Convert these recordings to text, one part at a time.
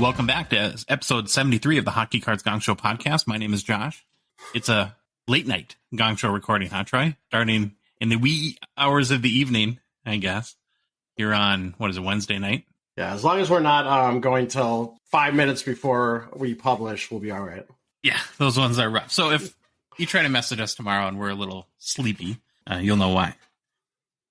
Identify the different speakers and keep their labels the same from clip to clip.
Speaker 1: Welcome back to episode 73 of the Hockey Cards Gongshow podcast. My name is Josh. It's a late night Gong Show recording, huh, Troy? Starting in the wee hours of the evening, I guess. You're on, Wednesday night?
Speaker 2: Yeah, as long as we're not going till 5 minutes before we publish, we'll be all right.
Speaker 1: Yeah, those ones are rough. So if you try to message us tomorrow and we're a little sleepy, you'll know why.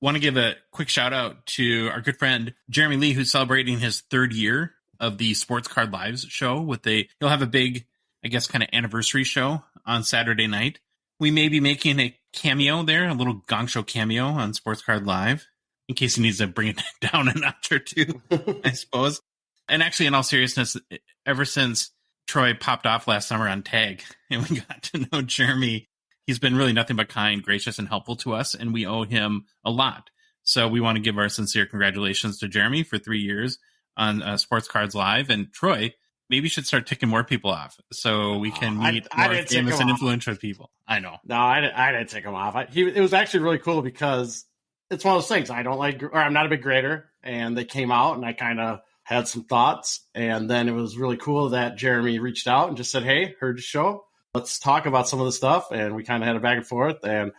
Speaker 1: Want to give a quick shout out to our good friend Jeremy Lee, who's celebrating his third year of the Sports Card Lives show. He'll have a big, I guess, kind of anniversary show on Saturday night. We may be making a cameo there, a little Gong Show cameo on Sports Card Live, in case he needs to bring it down a notch or two, I suppose. And actually, in all seriousness, ever since Troy popped off last summer on Tag and we got to know Jeremy, he's been really nothing but kind, gracious, and helpful to us, and we owe him a lot. So we want to give our sincere congratulations to Jeremy for 3 years on Sports Cards Live. And Troy, maybe you should start ticking more people off so we can meet more famous and influential people. I know.
Speaker 2: No, I didn't take him off. It was actually really cool because it's one of those things. I'm not a big grader, and they came out and I kind of had some thoughts. And then it was really cool that Jeremy reached out and just said, hey, heard your show. Let's talk about some of the stuff. And we kind of had a back and forth, and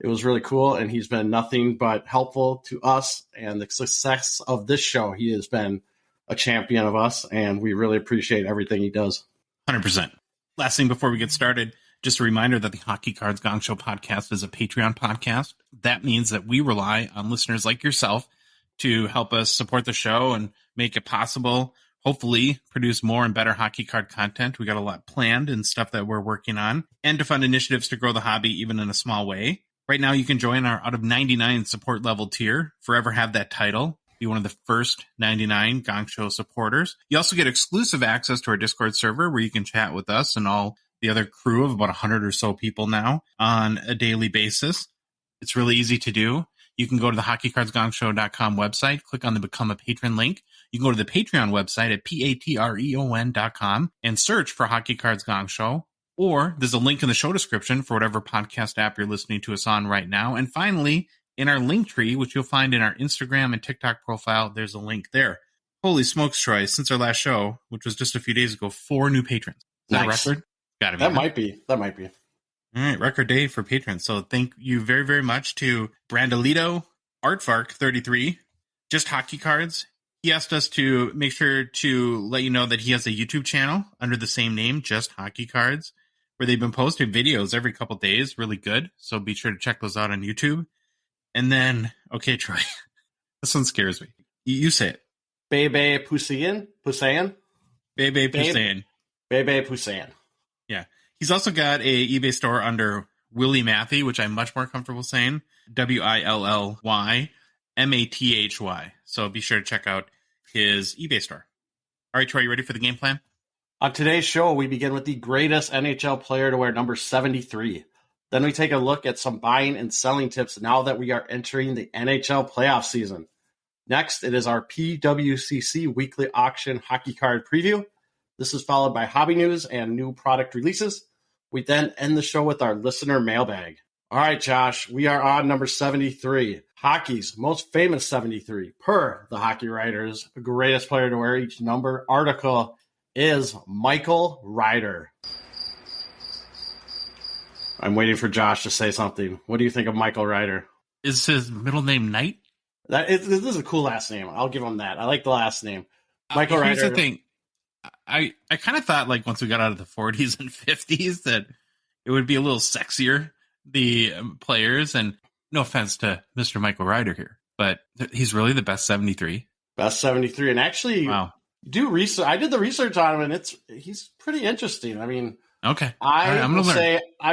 Speaker 2: it was really cool. And he's been nothing but helpful to us and the success of this show. He has been a champion of us, and we really appreciate everything he does.
Speaker 1: 100%. Last thing before we get started, just a reminder that the Hockey Cards Gong Show podcast is a Patreon podcast. That means that we rely on listeners like yourself to help us support the show and make it possible, hopefully produce more and better hockey card content. We got a lot planned and stuff that we're working on, and to fund initiatives to grow the hobby even in a small way. Right now, you can join our out of 99 support level tier, forever have that title, be one of the first 99 Gong Show supporters. You also get exclusive access to our Discord server where you can chat with us and all the other crew of about 100 or so people now on a daily basis. It's really easy to do. You can go to the hockeycardsgongshow.com website, click on the Become a Patron link. You can go to the Patreon website at patreon.com and search for Hockey Cards Gong Show. Or there's a link in the show description for whatever podcast app you're listening to us on right now. And finally, in our link tree, which you'll find in our Instagram and TikTok profile, there's a link there. Holy smokes, Troy, since our last show, which was just a few days ago, 4 new patrons. Is that a record? Gotta be.
Speaker 2: That might be.
Speaker 1: All right, record day for patrons. So thank you very, very much to Brandolito, Artfark33, Just Hockey Cards. He asked us to make sure to let you know that he has a YouTube channel under the same name, Just Hockey Cards, where they've been posting videos every couple days. Really good. So be sure to check those out on YouTube. And then, okay, Troy, this one scares me. You say it.
Speaker 2: Bebe Pusayan?
Speaker 1: Bebe Pusayan.
Speaker 2: Bebe Pusayan.
Speaker 1: Yeah. He's also got a eBay store under Willie Mathy, which I'm much more comfortable saying. WILLY MATHY. So be sure to check out his eBay store. All right, Troy, you ready for the game plan?
Speaker 2: On today's show, we begin with the greatest NHL player to wear number 73. Then we take a look at some buying and selling tips now that we are entering the NHL playoff season. Next, it is our PWCC Weekly Auction hockey card preview. This is followed by hobby news and new product releases. We then end the show with our listener mailbag. All right, Josh, we are on number 73. Hockey's most famous 73, per the Hockey Writers, greatest player to wear each number article is Michael Ryder. I'm waiting for Josh to say something. What do you think of Michael Ryder?
Speaker 1: Is his middle name Knight?
Speaker 2: This is a cool last name. I'll give him that. I like the last name. Michael Ryder.
Speaker 1: Here's the thing. I kind of thought, like, once we got out of the 40s and 50s that it would be a little sexier, the players. And no offense to Mr. Michael Ryder here, but he's really the best 73.
Speaker 2: Best 73. And actually,
Speaker 1: wow.
Speaker 2: I did the research on him, and he's pretty interesting. I mean,
Speaker 1: okay.
Speaker 2: I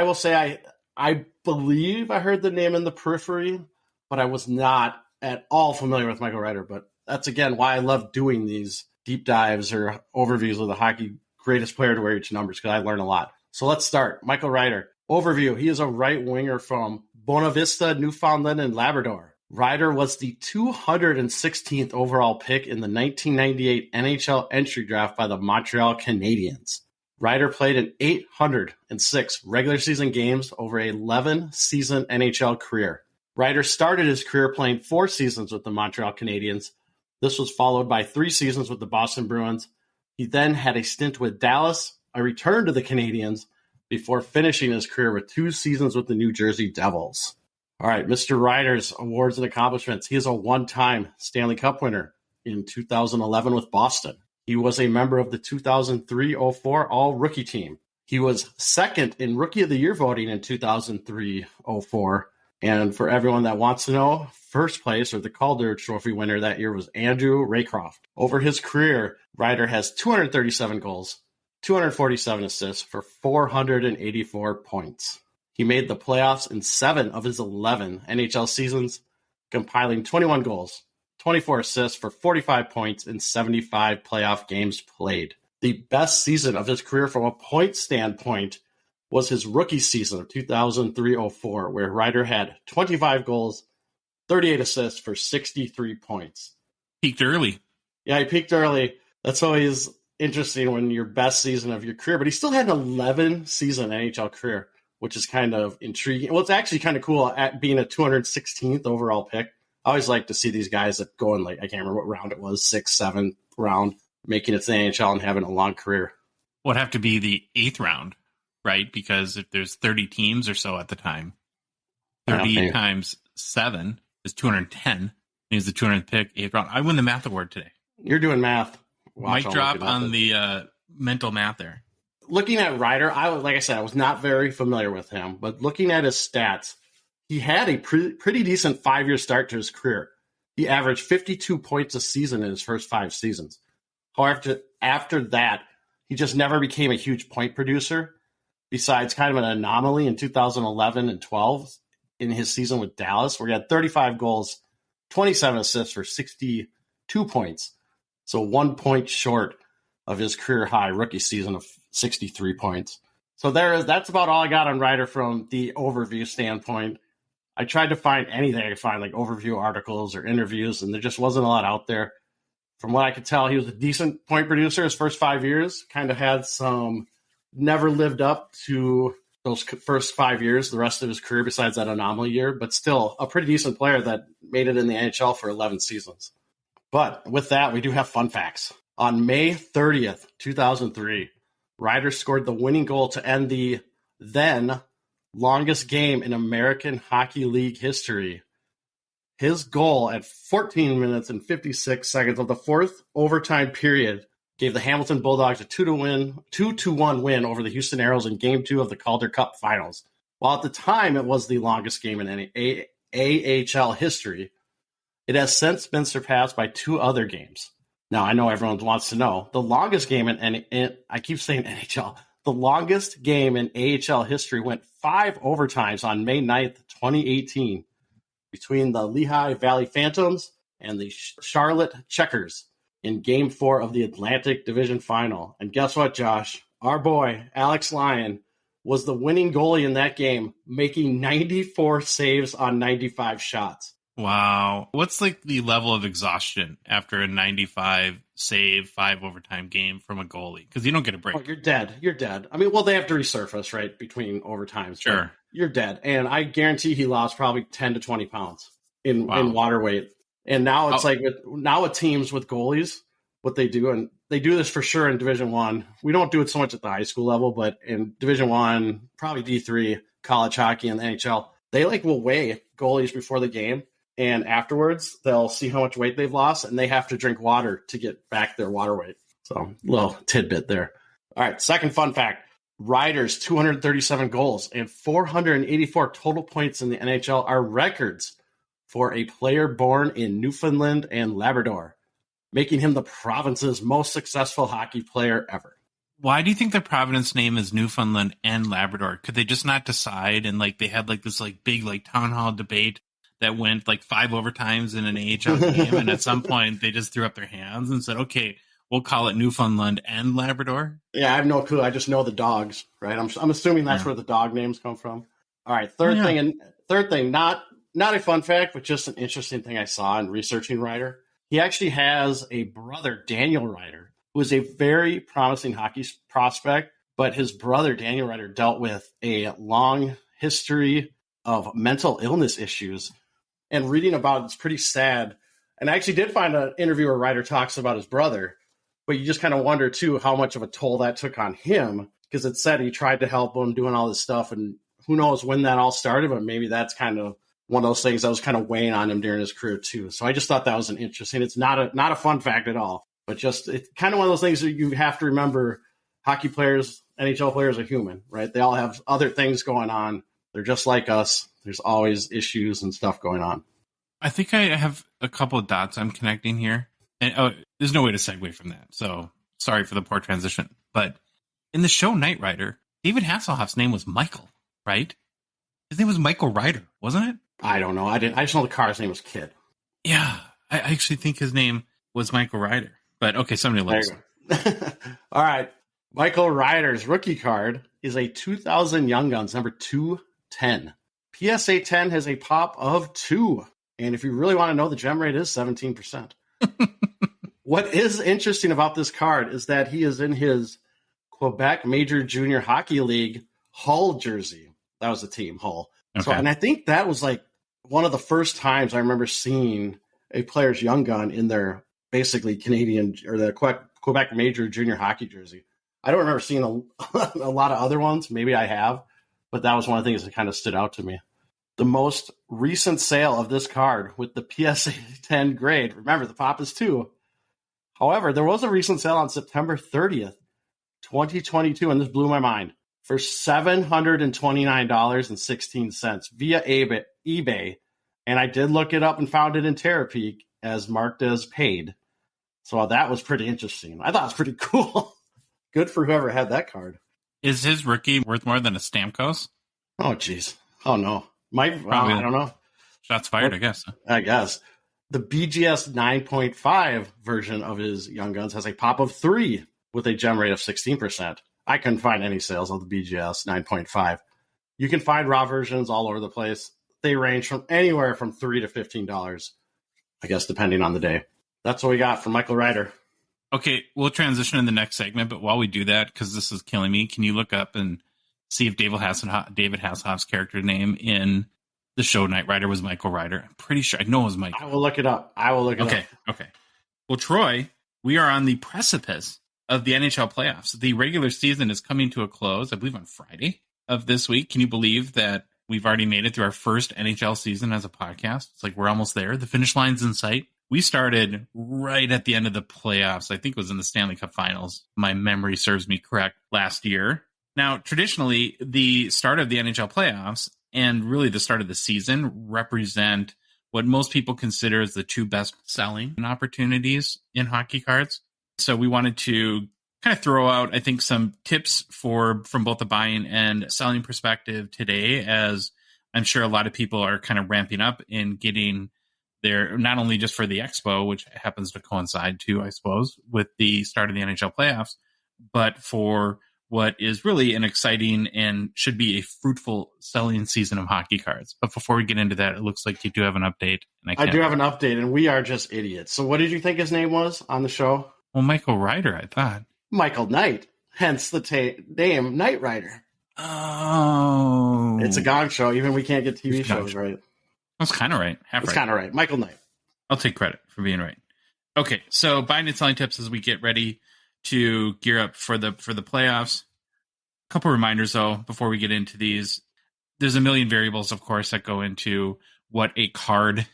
Speaker 2: will say I believe I heard the name in the periphery, but I was not at all familiar with Michael Ryder. But that's, again, why I love doing these deep dives or overviews of the hockey greatest player to wear each numbers, because I learn a lot. So let's start. Michael Ryder. Overview. He is a right winger from Bonavista, Newfoundland, and Labrador. Ryder was the 216th overall pick in the 1998 NHL entry draft by the Montreal Canadiens. Ryder played in 806 regular season games over an 11-season NHL career. Ryder started his career playing 4 seasons with the Montreal Canadiens. This was followed by 3 seasons with the Boston Bruins, He then had a stint with Dallas, a return to the Canadiens, before finishing his career with 2 seasons with the New Jersey Devils. All right, Mr. Ryders, awards and accomplishments. He is a one-time Stanley Cup winner in 2011 with Boston. He was a member of the 2003-04 All-Rookie team. He was second in Rookie of the Year voting in 2003-04. And for everyone that wants to know, first place, or the Calder Trophy winner that year, was Andrew Raycroft. Over his career, Ryder has 237 goals, 247 assists for 484 points. He made the playoffs in 7 of his 11 NHL seasons, compiling 21 goals, 24 assists for 45 points in 75 playoff games played. The best season of his career from a point standpoint was his rookie season of 2003-04, where Ryder had 25 goals, 38 assists for 63 points.
Speaker 1: Peaked early.
Speaker 2: Yeah, he peaked early. That's always interesting when your best season of your career, but he still had an 11-season NHL career, which is kind of intriguing. Well, it's actually kind of cool at being a 216th overall pick. I always like to see these guys that go in, like, I can't remember what round it was, 6th, 7th round, making it to the NHL and having a long career.
Speaker 1: Would have to be the 8th round, right? Because if there's 30 teams or so at the time, 30 times 7 is 210. He's the 200th pick, 8th round. I win the math award today.
Speaker 2: You're doing math.
Speaker 1: Mic drop on the mental math there.
Speaker 2: Looking at Ryder, like I said, I was not very familiar with him, but looking at his stats, he had a pretty decent 5-year start to his career. He averaged 52 points a season in his first 5 seasons. However, after that, he just never became a huge point producer, besides kind of an anomaly in 2011 and 12 in his season with Dallas, where he had 35 goals, 27 assists for 62 points. So 1 point short of his career high rookie season of 63 points. So that's about all I got on Ryder from the overview standpoint. I tried to find anything I could find, like overview articles or interviews, and there just wasn't a lot out there. From what I could tell, he was a decent point producer his first 5 years, kind of had some, never lived up to those first 5 years, the rest of his career besides that anomaly year, but still a pretty decent player that made it in the NHL for 11 seasons. But with that, we do have fun facts. On May 30th, 2003, Ryder scored the winning goal to end the then longest game in American Hockey League history. His goal at 14 minutes and 56 seconds of the fourth overtime period gave the Hamilton Bulldogs a 2-1 win over the Houston Aeros in Game 2 of the Calder Cup Finals. While at the time it was the longest game in any AHL history, it has since been surpassed by 2 other games. Now, I know everyone wants to know, the longest game I keep saying NHL, the longest game in AHL history went 5 overtimes on May 9th, 2018, between the Lehigh Valley Phantoms and the Charlotte Checkers in Game 4 of the Atlantic Division Final. And guess what, Josh? Our boy, Alex Lyon, was the winning goalie in that game, making 94 saves on 95 shots.
Speaker 1: Wow. What's like the level of exhaustion after a 95 save, 5 overtime game from a goalie? Because you don't get a break.
Speaker 2: Oh, you're dead. You're dead. I mean, well, they have to resurface, right, between overtimes.
Speaker 1: Sure.
Speaker 2: You're dead. And I guarantee he lost probably 10 to 20 pounds in water weight. And now it's with teams with goalies, what they do, and they do this for sure in Division I. We don't do it so much at the high school level, but in Division I, probably D3, college hockey, and the NHL, they will weigh goalies before the game. And afterwards, they'll see how much weight they've lost, and they have to drink water to get back their water weight. So, little tidbit there. All right, second fun fact. Ryder's 237 goals and 484 total points in the NHL are records for a player born in Newfoundland and Labrador, making him the province's most successful hockey player ever.
Speaker 1: Why do you think the Providence name is Newfoundland and Labrador? Could they just not decide? And they had this big town hall debate that went 5 overtimes in an AHL game, and at some point they just threw up their hands and said, "Okay, we'll call it Newfoundland and Labrador."
Speaker 2: Yeah, I have no clue. I just know the dogs, right? I'm assuming that's where the dog names come from. All right, third thing, not a fun fact, but just an interesting thing I saw in researching Ryder. He actually has a brother, Daniel Ryder, who is a very promising hockey prospect, but his brother, Daniel Ryder, dealt with a long history of mental illness issues. And reading about it's pretty sad. And I actually did find an interview where Ryder talks about his brother. But you just kind of wonder, too, how much of a toll that took on him, because it said he tried to help him doing all this stuff. And who knows when that all started, but maybe that's kind of one of those things that was kind of weighing on him during his career, too. So I just thought that was an interesting. It's not a fun fact at all, but just it's kind of one of those things that you have to remember. Hockey players, NHL players are human, right? They all have other things going on. They're just like us. There's always issues and stuff going on.
Speaker 1: I think I have a couple of dots I'm connecting here. And there's no way to segue from that. So sorry for the poor transition. But in the show Knight Rider, David Hasselhoff's name was Michael, right? His name was Michael Ryder, wasn't it?
Speaker 2: I don't know. I just know the car's name was Kid.
Speaker 1: Yeah. I actually think his name was Michael Ryder. But okay, somebody let us know.
Speaker 2: All right. Michael Ryder's rookie card is a 2000 Young Guns, number 210. PSA 10 has a pop of 2. And if you really want to know, the gem rate is 17%. What is interesting about this card is that he is in his Quebec Major Junior Hockey League Hull jersey. That was the team, Hull. Okay. So, and I think that was like one of the first times I remember seeing a player's Young Gun in their basically Canadian or the Quebec Major Junior Hockey jersey. I don't remember seeing a lot of other ones. Maybe I have, but that was one of the things that kind of stood out to me. The most recent sale of this card with the PSA 10 grade, remember the pop is 2. However, there was a recent sale on September 30th, 2022, and this blew my mind, for $729.16 via eBay. And I did look it up and found it in Terapeak as marked as paid. So that was pretty interesting. I thought it was pretty cool. Good for whoever had that card.
Speaker 1: Is his rookie worth more than a Stamkos?
Speaker 2: Oh, geez. Oh, no. I don't know.
Speaker 1: Shots fired, I guess.
Speaker 2: I guess. The BGS 9.5 version of his Young Guns has a pop of 3 with a gem rate of 16%. I couldn't find any sales of the BGS 9.5. You can find raw versions all over the place. They range from anywhere from $3 to $15, I guess, depending on the day. That's what we got from Michael Ryder.
Speaker 1: Okay, we'll transition in the next segment, but while we do that, because this is killing me, can you look up and see if David Hasselhoff's character name in the show Knight Rider was Michael Ryder? I'm pretty sure. I know it was Michael.
Speaker 2: I will look it up.
Speaker 1: Okay. Well, Troy, we are on the precipice of the NHL playoffs. The regular season is coming to a close, I believe, on Friday of this week. Can you believe that we've already made it through our first NHL season as a podcast? It's like we're almost there. The finish line's in sight. We started right at the end of the playoffs. I think it was in the Stanley Cup Finals. My memory serves me correct last year. Now, traditionally, the start of the NHL playoffs and really the start of the season represent what most people consider as the 2 best selling opportunities in hockey cards. So we wanted to kind of throw out, I think, some tips from both the buying and selling perspective today, as I'm sure a lot of people are kind of ramping up in getting there, not only just for the Expo, which happens to coincide too, I suppose, with the start of the NHL playoffs, but for what is really an exciting and should be a fruitful selling season of hockey cards. But before we get into that, it looks like you do have an update. And
Speaker 2: I do have an update, and we are just idiots. So what did you think his name was on the show?
Speaker 1: Well, Michael Ryder, I thought.
Speaker 2: Michael Knight, hence the name Knight Rider.
Speaker 1: Oh.
Speaker 2: It's a gong show. Even we can't get TV shows right.
Speaker 1: That's kind of right.
Speaker 2: It's kind of right. Michael Knight.
Speaker 1: I'll take credit for being right. Okay, so buying and selling tips as we get ready to gear up for the playoffs. A couple reminders, though, before we get into these. There's a million variables, of course, that go into what a card,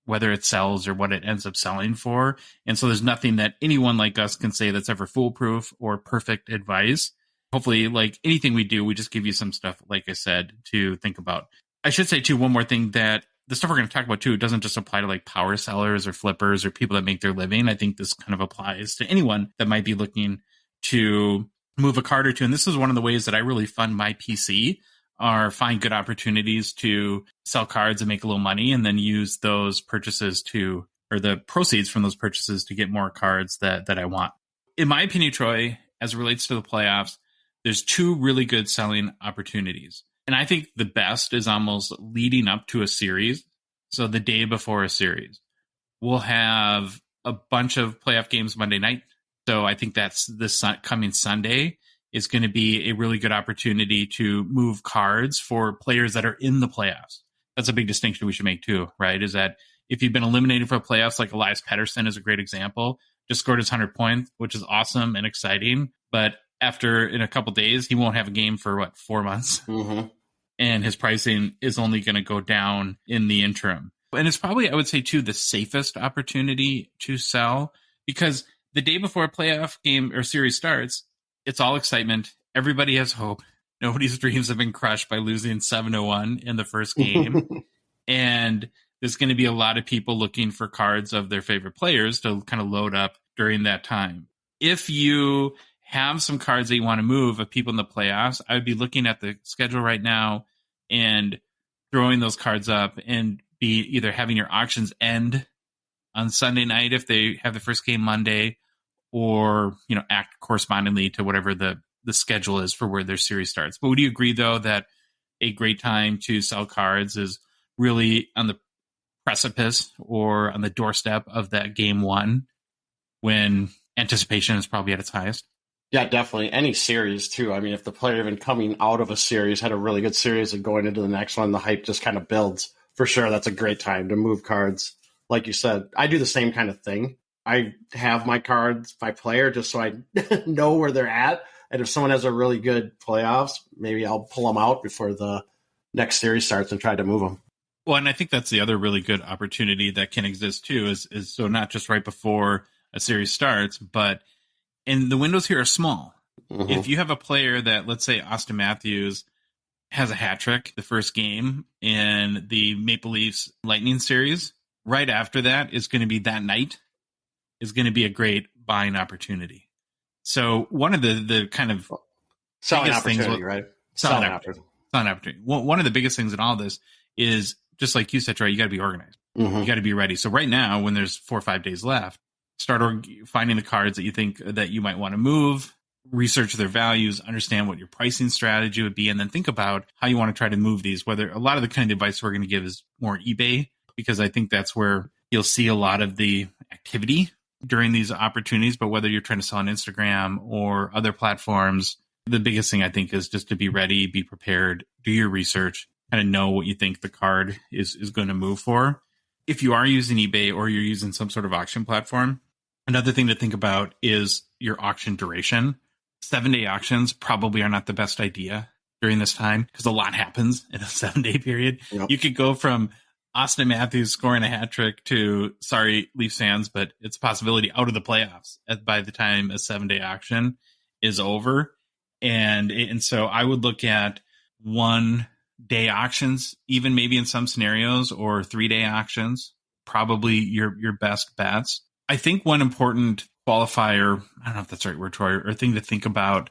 Speaker 1: whether it sells or what it ends up selling for. And so there's nothing that anyone like us can say that's ever foolproof or perfect advice. Hopefully, like anything we do, we just give you some stuff, like I said, to think about. I should say, too, one more thing, that the stuff we're going to talk about, too, doesn't just apply to like power sellers or flippers or people that make their living. I think this kind of applies to anyone that might be looking to move a card or two. And this is one of the ways that I really fund my PC, are find good opportunities to sell cards and make a little money, and then use those purchases or the proceeds from those purchases to get more cards that I want. In my opinion, Troy, as it relates to the playoffs, there's 2 really good selling opportunities. And I think the best is almost leading up to a series. So the day before a series, we'll have a bunch of playoff games Monday night. So I think that's this coming Sunday is going to be a really good opportunity to move cards for players that are in the playoffs. That's a big distinction we should make too, right? Is that if you've been eliminated from playoffs, like Elias Pettersson is a great example, just scored his 100 points, which is awesome and exciting. But in a couple days, he won't have a game for 4 months.
Speaker 2: Mm-hmm.
Speaker 1: And his pricing is only going to go down in the interim. And it's probably, I would say, too, the safest opportunity to sell, because the day before a playoff game or series starts, it's all excitement. Everybody has hope. Nobody's dreams have been crushed by losing 7-1 in the first game. And there's going to be a lot of people looking for cards of their favorite players to kind of load up during that time. If you have some cards that you want to move of people in the playoffs, I would be looking at the schedule right now and throwing those cards up, and be either having your auctions end on Sunday night if they have the first game Monday, or, act correspondingly to whatever the schedule is for where their series starts. But would you agree, though, that a great time to sell cards is really on the precipice or on the doorstep of that game one, when anticipation is probably at its highest?
Speaker 2: Yeah, definitely. Any series, too. I mean, if the player even coming out of a series had a really good series and going into the next one, the hype just kind of builds. For sure, that's a great time to move cards. Like you said, I do the same kind of thing. I have my cards by player just so I know where they're at. And if someone has a really good playoffs, maybe I'll pull them out before the next series starts and try to move them.
Speaker 1: Well, and I think that's the other really good opportunity that can exist too, is so not just right before a series starts, but and the windows here are small. Mm-hmm. If you have a player that, let's say Austin Matthews has a hat trick the first game in the Maple Leafs Lightning series, right after that is going to be that night is going to be a great buying opportunity. So one of the kind of
Speaker 2: selling opportunity, things, right?
Speaker 1: Selling opportunity. One of the biggest things in all this is, just like you said, Troy, you got to be organized. Mm-hmm. You got to be ready. So right now, when there's 4 or 5 days left, start finding the cards that you think that you might want to move, research their values, understand what your pricing strategy would be, and then think about how you want to try to move these. Whether a lot of the kind of advice we're going to give is more eBay, because I think that's where you'll see a lot of the activity during these opportunities. But whether you're trying to sell on Instagram or other platforms, the biggest thing I think is just to be ready, be prepared, do your research, kind of know what you think the card is going to move for. If you are using eBay or you're using some sort of auction platform, another thing to think about is your auction duration. 7-day auctions probably are not the best idea during this time, because a lot happens in a 7-day period. Yep. You could go from Austin Matthews scoring a hat trick to, sorry, Leafs fans, but it's a possibility out of the playoffs by the time a 7-day auction is over. And so I would look at 1-day auctions, even maybe in some scenarios, or 3-day auctions, probably your best bets. I think one important qualifier, I don't know if that's the right word, Troy, or thing to think about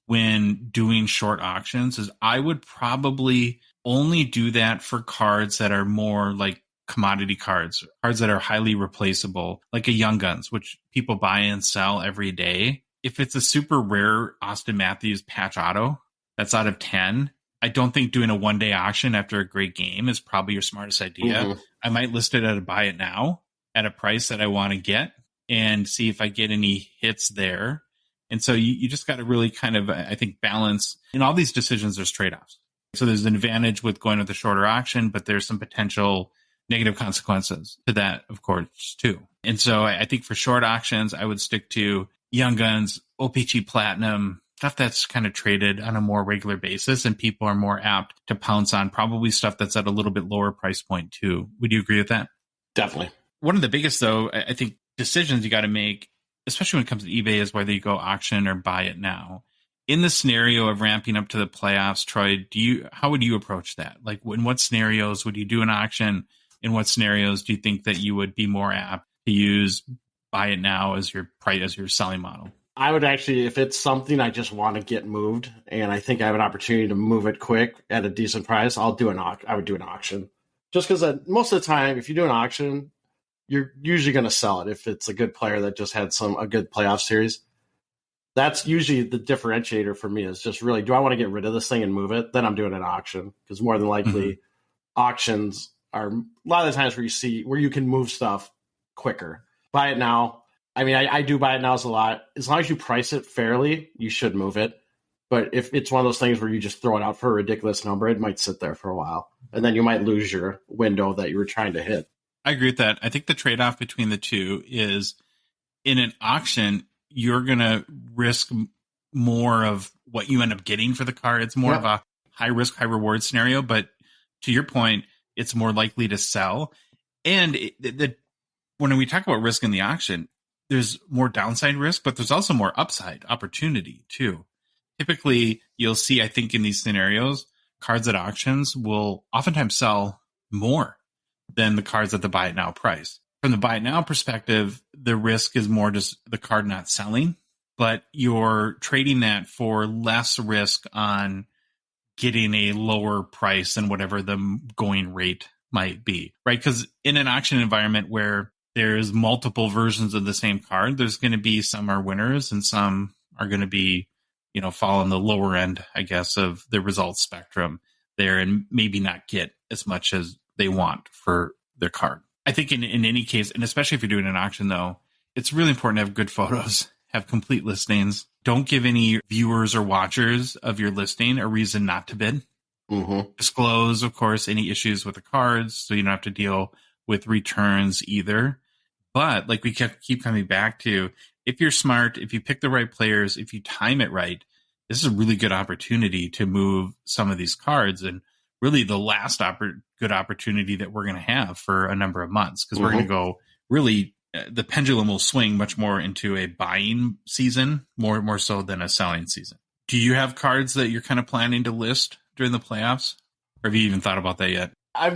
Speaker 1: when doing short auctions is I would probably only do that for cards that are more like commodity cards that are highly replaceable, like a Young Guns, which people buy and sell every day. If it's a super rare Austin Matthews patch auto that's out of 10, I don't think doing a 1-day auction after a great game is probably your smartest idea. Mm-hmm. I might list it at a buy it now at a price that I want to get and see if I get any hits there. And so you just got to really kind of, I think, balance. In all these decisions, there's trade-offs. So there's an advantage with going with a shorter auction, but there's some potential negative consequences to that, of course, too. And so I think for short auctions, I would stick to Young Guns, OPC Platinum, stuff that's kind of traded on a more regular basis, and people are more apt to pounce on probably stuff that's at a little bit lower price point, too. Would you agree with that?
Speaker 2: Definitely.
Speaker 1: One of the biggest, though, I think, decisions you got to make, especially when it comes to eBay, is whether you go auction or buy it now. In the scenario of ramping up to the playoffs, Troy, how would you approach that? Like, in what scenarios would you do an auction? In what scenarios do you think that you would be more apt to use buy it now as your price, as your selling model?
Speaker 2: I would actually, if it's something I just want to get moved and I think I have an opportunity to move it quick at a decent price, I would do an auction. Just because most of the time, if you do an auction, you're usually going to sell it if it's a good player that just had a good playoff series. That's usually the differentiator for me, is just really, do I want to get rid of this thing and move it? Then I'm doing an auction, because more than likely auctions are a lot of the times where you can move stuff quicker. Buy it now. I mean, I do buy it now a lot. As long as you price it fairly, you should move it. But if it's one of those things where you just throw it out for a ridiculous number, it might sit there for a while. And then you might lose your window that you were trying to hit.
Speaker 1: I agree with that. I think the trade-off between the two is in an auction, you're going to risk more of what you end up getting for the card. It's more of a high risk, high reward scenario. But to your point, it's more likely to sell. And when we talk about risk in the auction, there's more downside risk, but there's also more upside opportunity too. Typically, you'll see, I think, in these scenarios, cards at auctions will oftentimes sell more than the cards at the buy it now price. From the buy it now perspective, the risk is more just the card not selling, but you're trading that for less risk on getting a lower price than whatever the going rate might be, right? Because in an auction environment where there's multiple versions of the same card, there's going to be some are winners and some are going to be, fall on the lower end, I guess, of the results spectrum there and maybe not get as much as they want for their card. I think in any case, and especially if you're doing an auction, though, it's really important to have good photos, have complete listings. Don't give any viewers or watchers of your listing a reason not to bid. Mm-hmm. Disclose, of course, any issues with the cards so you don't have to deal with returns either. But like we keep coming back to, if you're smart, if you pick the right players, if you time it right, this is a really good opportunity to move some of these cards, and really the last good opportunity that we're going to have for a number of months, because we're going to go really, the pendulum will swing much more into a buying season, more so than a selling season. Do you have cards that you're kind of planning to list during the playoffs? Or have you even thought about that yet?
Speaker 2: I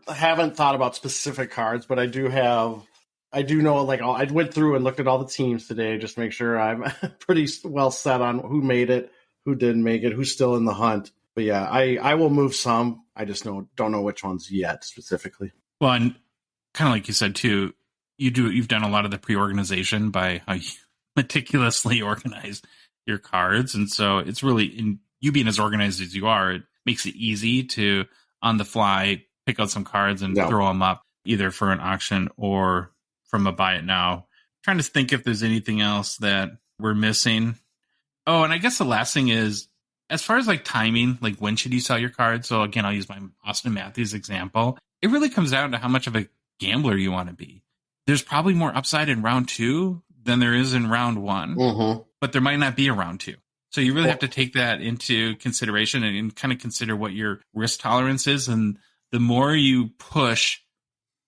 Speaker 2: haven't thought about specific cards, but I do know, like, I went through and looked at all the teams today just to make sure I'm pretty well set on who made it, who didn't make it, who's still in the hunt. But yeah, I will move some. I just don't know which ones yet specifically.
Speaker 1: Well, and kind of like you said too, you've done a lot of the pre-organization by how you meticulously organize your cards, and so it's really, in you being as organized as you are, it makes it easy to on the fly pick out some cards and throw them up either for an auction or from a buy it now. Trying to think if there's anything else that we're missing. Oh, and I guess the last thing is, as far as like timing, like when should you sell your cards? So again, I'll use my Austin Matthews example. It really comes down to how much of a gambler you want to be. There's probably more upside in round 2 than there is in round 1, but there might not be a round 2. So you really have to take that into consideration and kind of consider what your risk tolerance is. And the more you push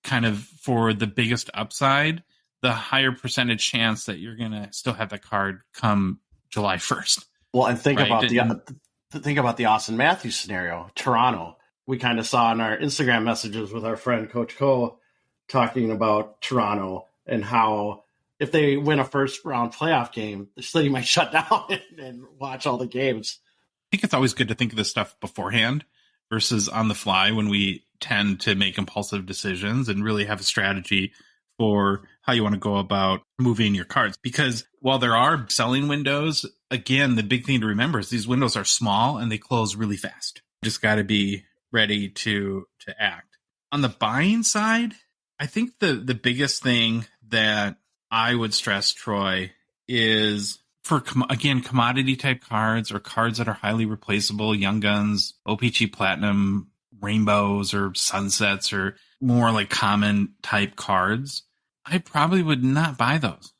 Speaker 1: kind of for the biggest upside, the higher percentage chance that you're going to still have that card come July 1st.
Speaker 2: Well, and think about the Austin Matthews scenario, Toronto. We kind of saw in our Instagram messages with our friend Coach Cole talking about Toronto and how if they win a first round playoff game, the city might shut down and watch all the games.
Speaker 1: I think it's always good to think of this stuff beforehand versus on the fly when we tend to make impulsive decisions, and really have a strategy for how you want to go about moving your cards. Because while there are selling windows, again, the big thing to remember is these windows are small and they close really fast. Just got to be ready to act. On the buying side, I think the biggest thing that I would stress, Troy, is for, again, commodity type cards or cards that are highly replaceable, Young Guns, OPG Platinum, Rainbows or Sunsets, or more like common type cards, I probably would not buy those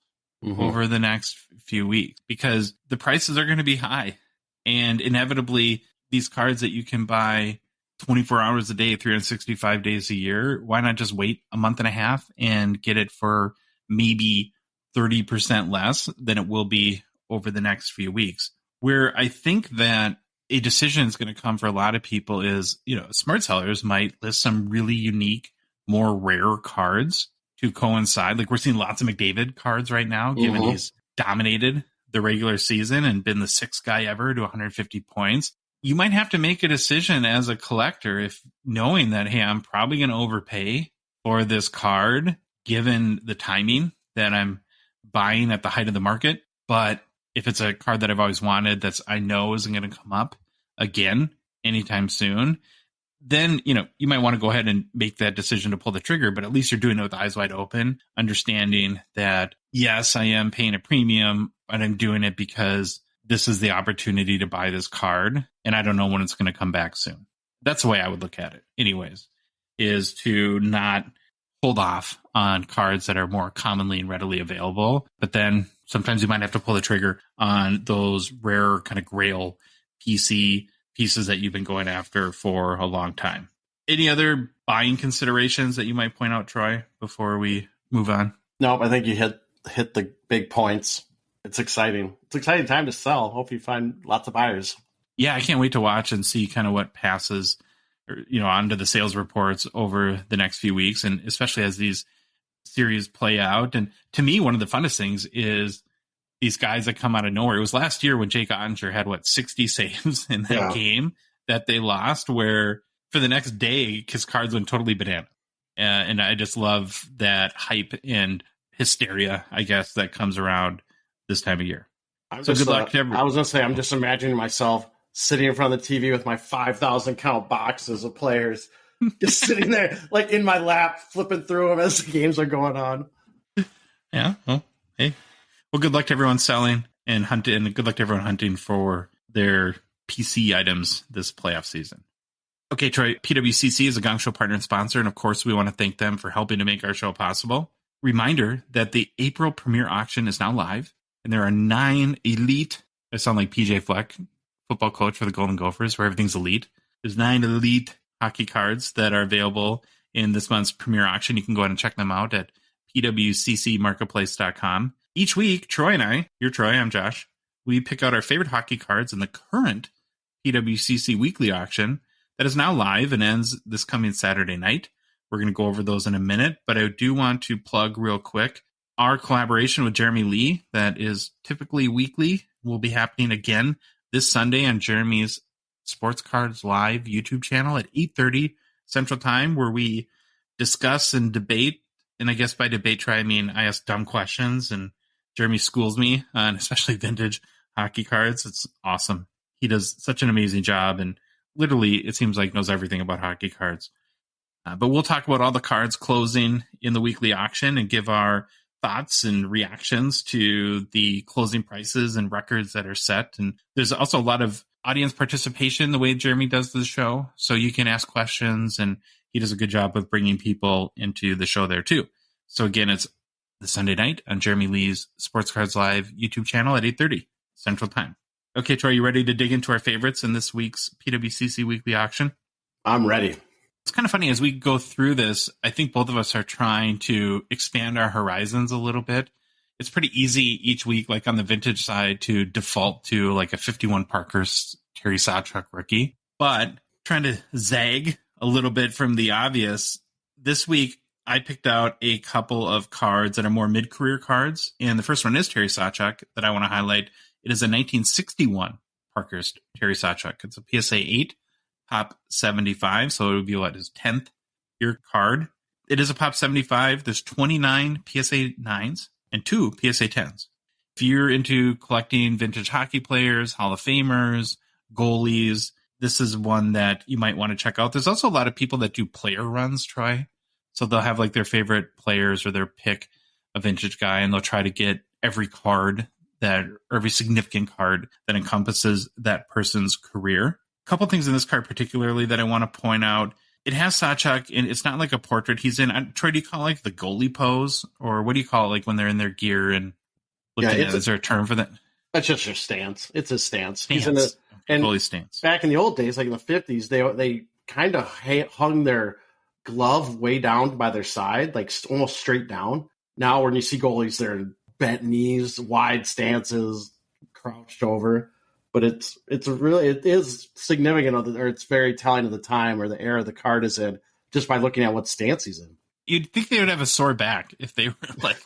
Speaker 1: over the next few weeks, because the prices are going to be high. And inevitably, these cards that you can buy 24 hours a day, 365 days a year, why not just wait a month and a half and get it for maybe 30% less than it will be over the next few weeks? Where I think that a decision is going to come for a lot of people is, smart sellers might list some really unique, more rare cards to coincide. Like we're seeing lots of McDavid cards right now, given he's dominated the regular season and been the 6th guy ever to 150 points. You might have to make a decision as a collector, if knowing that, hey, I'm probably going to overpay for this card given the timing that I'm buying at the height of the market. But if it's a card that I've always wanted I know isn't going to come up again anytime soon, then, you might want to go ahead and make that decision to pull the trigger, but at least you're doing it with eyes wide open, understanding that, yes, I am paying a premium, but I'm doing it because this is the opportunity to buy this card, and I don't know when it's going to come back soon. That's the way I would look at it anyways, is to not hold off on cards that are more commonly and readily available. But then sometimes you might have to pull the trigger on those rare kind of grail PC pieces that you've been going after for a long time. Any other buying considerations that you might point out, Troy, before we move on?
Speaker 2: Nope, I think you hit the big points. It's exciting. It's an exciting time to sell. Hope you find lots of buyers.
Speaker 1: Yeah, I can't wait to watch and see kind of what passes, onto the sales reports over the next few weeks, and especially as these series play out. And to me, one of the funnest things is these guys that come out of nowhere. It was last year when Jake Ottinger had 60 saves in that game that they lost, where for the next day his cards went totally banana. And I just love that hype and hysteria, I guess, that comes around this time of year. So good luck to everyone.
Speaker 2: I was going to say, I'm just imagining myself sitting in front of the TV with my 5,000 count boxes of players, just sitting there like in my lap, flipping through them as the games are going on.
Speaker 1: Yeah. Well, hey. Well, good luck to everyone selling and hunting, and good luck to everyone hunting for their PC items this playoff season. Okay, Troy, PWCC is a Gongshow partner and sponsor, and of course, we want to thank them for helping to make our show possible. Reminder that the April premiere auction is now live, and there are 9 elite, I sound like PJ Fleck, football coach for the Golden Gophers, where everything's elite. There's 9 elite hockey cards that are available in this month's premiere auction. You can go ahead and check them out at pwccmarketplace.com. Each week, Troy and I, you're Troy, I'm Josh, we pick out our favorite hockey cards in the current PWCC Weekly Auction that is now live and ends this coming Saturday night. We're going to go over those in a minute, but I do want to plug real quick our collaboration with Jeremy Lee that is typically weekly will be happening again this Sunday on Jeremy's Sports Cards Live YouTube channel at 8:30 Central Time, where we discuss and debate. And I guess by debate, Troy, I mean I ask dumb questions and Jeremy schools me on especially vintage hockey cards. It's awesome. He does such an amazing job and literally it seems like knows everything about hockey cards. But we'll talk about all the cards closing in the weekly auction and give our thoughts and reactions to the closing prices and records that are set. And there's also a lot of audience participation the way Jeremy does the show. So you can ask questions and he does a good job of bringing people into the show there too. So again, it's the Sunday night on Jeremy Lee's Sports Cards Live YouTube channel at 8:30 Central Time. Okay, Troy, you ready to dig into our favorites in this week's PWCC Weekly Auction?
Speaker 2: I'm ready.
Speaker 1: It's kind of funny as we go through this, I think both of us are trying to expand our horizons a little bit. It's pretty easy each week, like on the vintage side, to default to like a 51 Parker's Terry Sawchuk rookie. But trying to zag a little bit from the obvious, this week I picked out a couple of cards that are more mid-career cards. And the first one is Terry Sawchuk that I want to highlight. It is a 1961 Parker's Terry Sawchuk. It's a PSA 8. Pop 75, so it would be his 10th year card. It is a Pop 75. There's 29 PSA 9s and 2 PSA 10s. If you're into collecting vintage hockey players, Hall of Famers, goalies, this is one that you might want to check out. There's also a lot of people that do player runs, Troy. So they'll have like their favorite players or their pick a vintage guy, and they'll try to get every card or every significant card that encompasses that person's career. Couple things in this card particularly that I want to point out. It has Sawchuk, and it's not like a portrait he's in. Troy, do you call it like the goalie pose? Or what do you call it like when they're in their gear and looking at it? Is there a term for that?
Speaker 2: That's just your stance. It's his stance.
Speaker 1: He's in goalie stance.
Speaker 2: Back in the old days, like in the 50s, they kind of hung their glove way down by their side, like almost straight down. Now when you see goalies, they're in bent knees, wide stances, crouched over. But it is significant, or it's very telling of the time or the era the card is in, just by looking at what stance he's in.
Speaker 1: You'd think they would have a sore back if they were like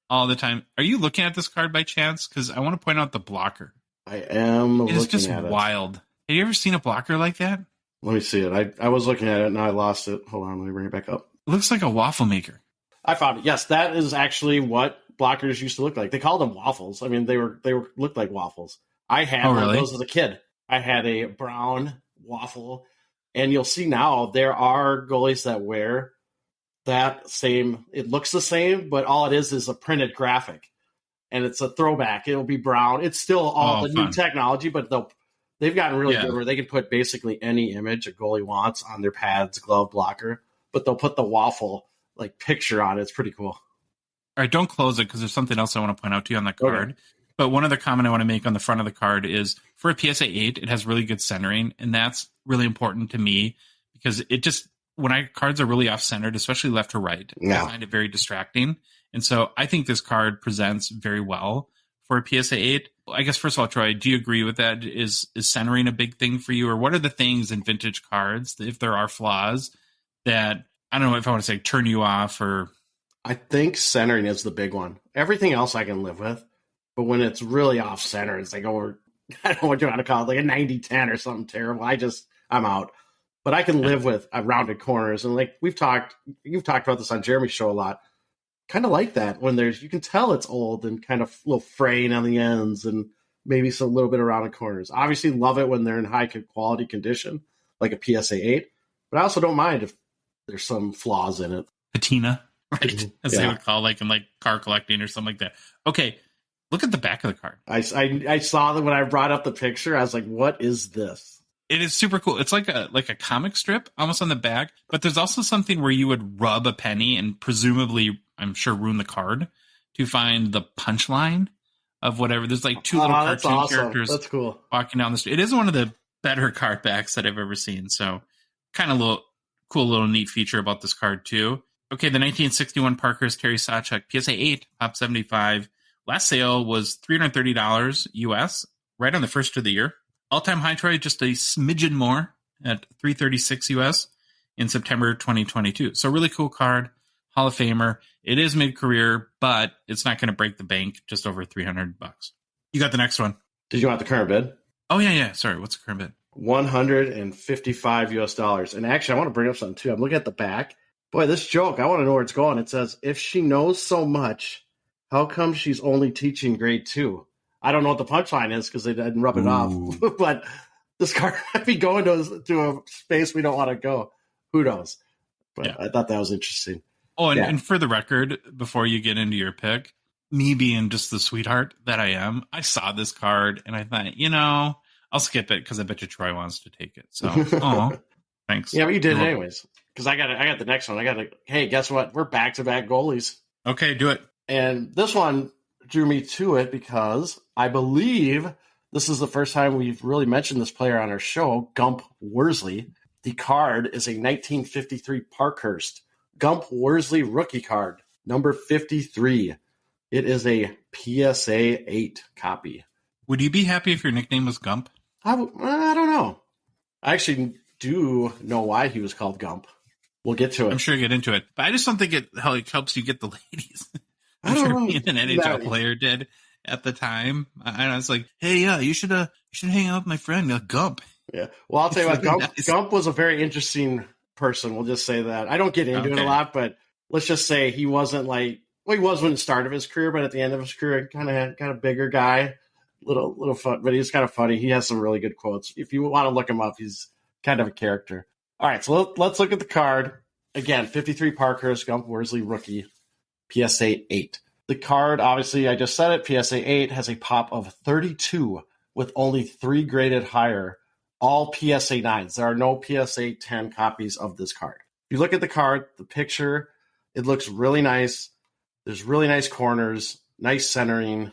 Speaker 1: all the time. Are you looking at this card by chance? Because I want to point out the blocker.
Speaker 2: I am looking at it.
Speaker 1: It's just wild. Have you ever seen a blocker like that?
Speaker 2: Let me see it. I was looking at it, and I lost it. Hold on, let me bring it back up.
Speaker 1: It looks like a waffle maker.
Speaker 2: I found it. Yes, that is actually what blockers used to look like. They called them waffles. I mean, they looked like waffles. I had one of those as a kid. I had a brown waffle, and you'll see now there are goalies that wear that same. It looks the same, but all it is a printed graphic, and it's a throwback. It'll be brown. It's still all the new technology, but they've gotten really good where they can put basically any image a goalie wants on their pads, glove, blocker, but they'll put the waffle like picture on it. It's pretty cool.
Speaker 1: All right, don't close it because there's something else I want to point out to you on that card. Okay. But one other comment I want to make on the front of the card is for a PSA 8, it has really good centering, and that's really important to me because it just, when cards are really off-centered, especially left to right, I find it very distracting. And so I think this card presents very well for a PSA 8. I guess, first of all, Troy, do you agree with that? Is centering a big thing for you? Or what are the things in vintage cards, if there are flaws, that, I don't know if I want to say turn you off or...
Speaker 2: I think centering is the big one. Everything else I can live with. But when it's really off-center, it's like over, I don't know what you want to call it, like a 90-10 or something terrible. I'm out. But I can live with rounded corners. And like you've talked about this on Jeremy's show a lot. Kind of like that when you can tell it's old and kind of a little fraying on the ends and maybe some little bit of rounded corners. Obviously love it when they're in high quality condition, like a PSA 8. But I also don't mind if there's some flaws in it.
Speaker 1: Patina, right? As they would call like in like car collecting or something like that. Okay. Look at the back of the card.
Speaker 2: I saw that when I brought up the picture. I was like, what is this?
Speaker 1: It is super cool. It's like a comic strip almost on the back, but there's also something where you would rub a penny and presumably, I'm sure, ruin the card to find the punchline of whatever. There's like two little cartoon characters
Speaker 2: that's cool.
Speaker 1: Walking down the street. It is one of the better card backs that I've ever seen. So kind of cool little neat feature about this card too. Okay, the 1961 Parkhurst Terry Sawchuk PSA 8 Top 75. Last sale was $330 US, right on the first of the year. All-time high, Troy, just a smidgen more at $336 US in September 2022. So really cool card, Hall of Famer. It is mid-career, but it's not going to break the bank, just over $300. You got the next one.
Speaker 2: Did you want the current bid?
Speaker 1: Oh, yeah. Sorry, what's the current bid?
Speaker 2: $155 US. And actually, I want to bring up something, too. I'm looking at the back. Boy, this joke, I want to know where it's going. It says, if she knows so much, how come she's only teaching grade 2? I don't know what the punchline is because they didn't rub it off. But this card might be going to a space we don't want to go. Who knows? But I thought that was interesting.
Speaker 1: Oh, and for the record, before you get into your pick, me being just the sweetheart that I am, I saw this card and I thought, I'll skip it because I bet you Troy wants to take it. So, thanks.
Speaker 2: Yeah, but you did it anyways. Because I got the next one. Hey, guess what? We're back-to-back goalies.
Speaker 1: Okay, do it.
Speaker 2: And this one drew me to it because I believe this is the first time we've really mentioned this player on our show, Gump Worsley. The card is a 1953 Parkhurst Gump Worsley rookie card, number 53. It is a PSA 8 copy.
Speaker 1: Would you be happy if your nickname was Gump?
Speaker 2: I don't know. I actually do know why he was called Gump. We'll get to it.
Speaker 1: I'm sure you get into it. But I just don't think it helps you get the ladies.
Speaker 2: I'm sure
Speaker 1: being an NHL player did at the time. I was like, hey, you should hang out with my friend Gump.
Speaker 2: Yeah. Well, I'll tell you what, Gump was a very interesting person. We'll just say that. I don't get into it a lot, but let's just say he wasn't he was when the start of his career, but at the end of his career, kind of bigger guy, little fun, but he's kind of funny. He has some really good quotes. If you want to look him up, he's kind of a character. All right, so let's look at the card. Again, 53 Parkhurst, Gump Worsley rookie, PSA 8. The card, obviously, I just said it, PSA 8 has a pop of 32 with only 3 graded higher, all PSA 9s. There are no PSA 10 copies of this card. If you look at the card, the picture, it looks really nice. There's really nice corners, nice centering.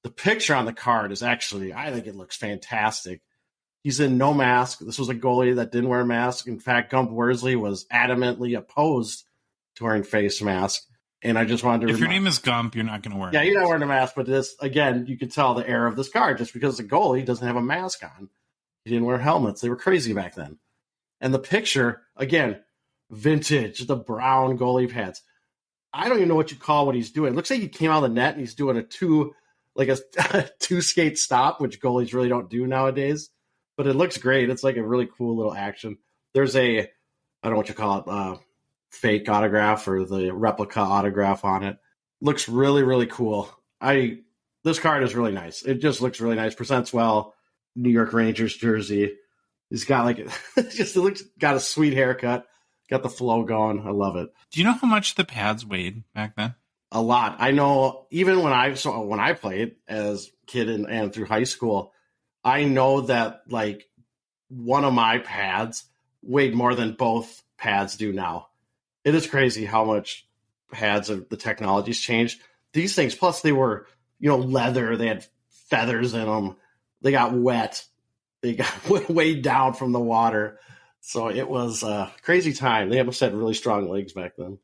Speaker 2: The picture on the card is actually, I think it looks fantastic. He's in no mask. This was a goalie that didn't wear a mask. In fact, Gump Worsley was adamantly opposed to wearing face mask. And I just wanted to
Speaker 1: If your name is Gump, you're not going to wear
Speaker 2: it. Yeah, you're not wearing a mask, but this, again, you can tell the era of this card just because the goalie doesn't have a mask on. He didn't wear helmets. They were crazy back then. And the picture, again, vintage, the brown goalie pads. I don't even know what you call what he's doing. It looks like he came out of the net and he's doing a two skate stop, which goalies really don't do nowadays. But it looks great. It's like a really cool little action. There's I don't know what you call it, fake autograph or the replica autograph on it. Looks really, really cool. This card is really nice. It just looks really nice. Presents well. New York Rangers jersey. He's got got a sweet haircut. Got the flow going. I love it.
Speaker 1: Do you know how much the pads weighed back then?
Speaker 2: A lot. I know even when I played as a kid and through high school, I know that one of my pads weighed more than both pads do now. It is crazy how much pads of the technology's changed. These things, plus they were, leather. They had feathers in them. They got wet. They got weighed down from the water. So it was a crazy time. They must have had really strong legs back then.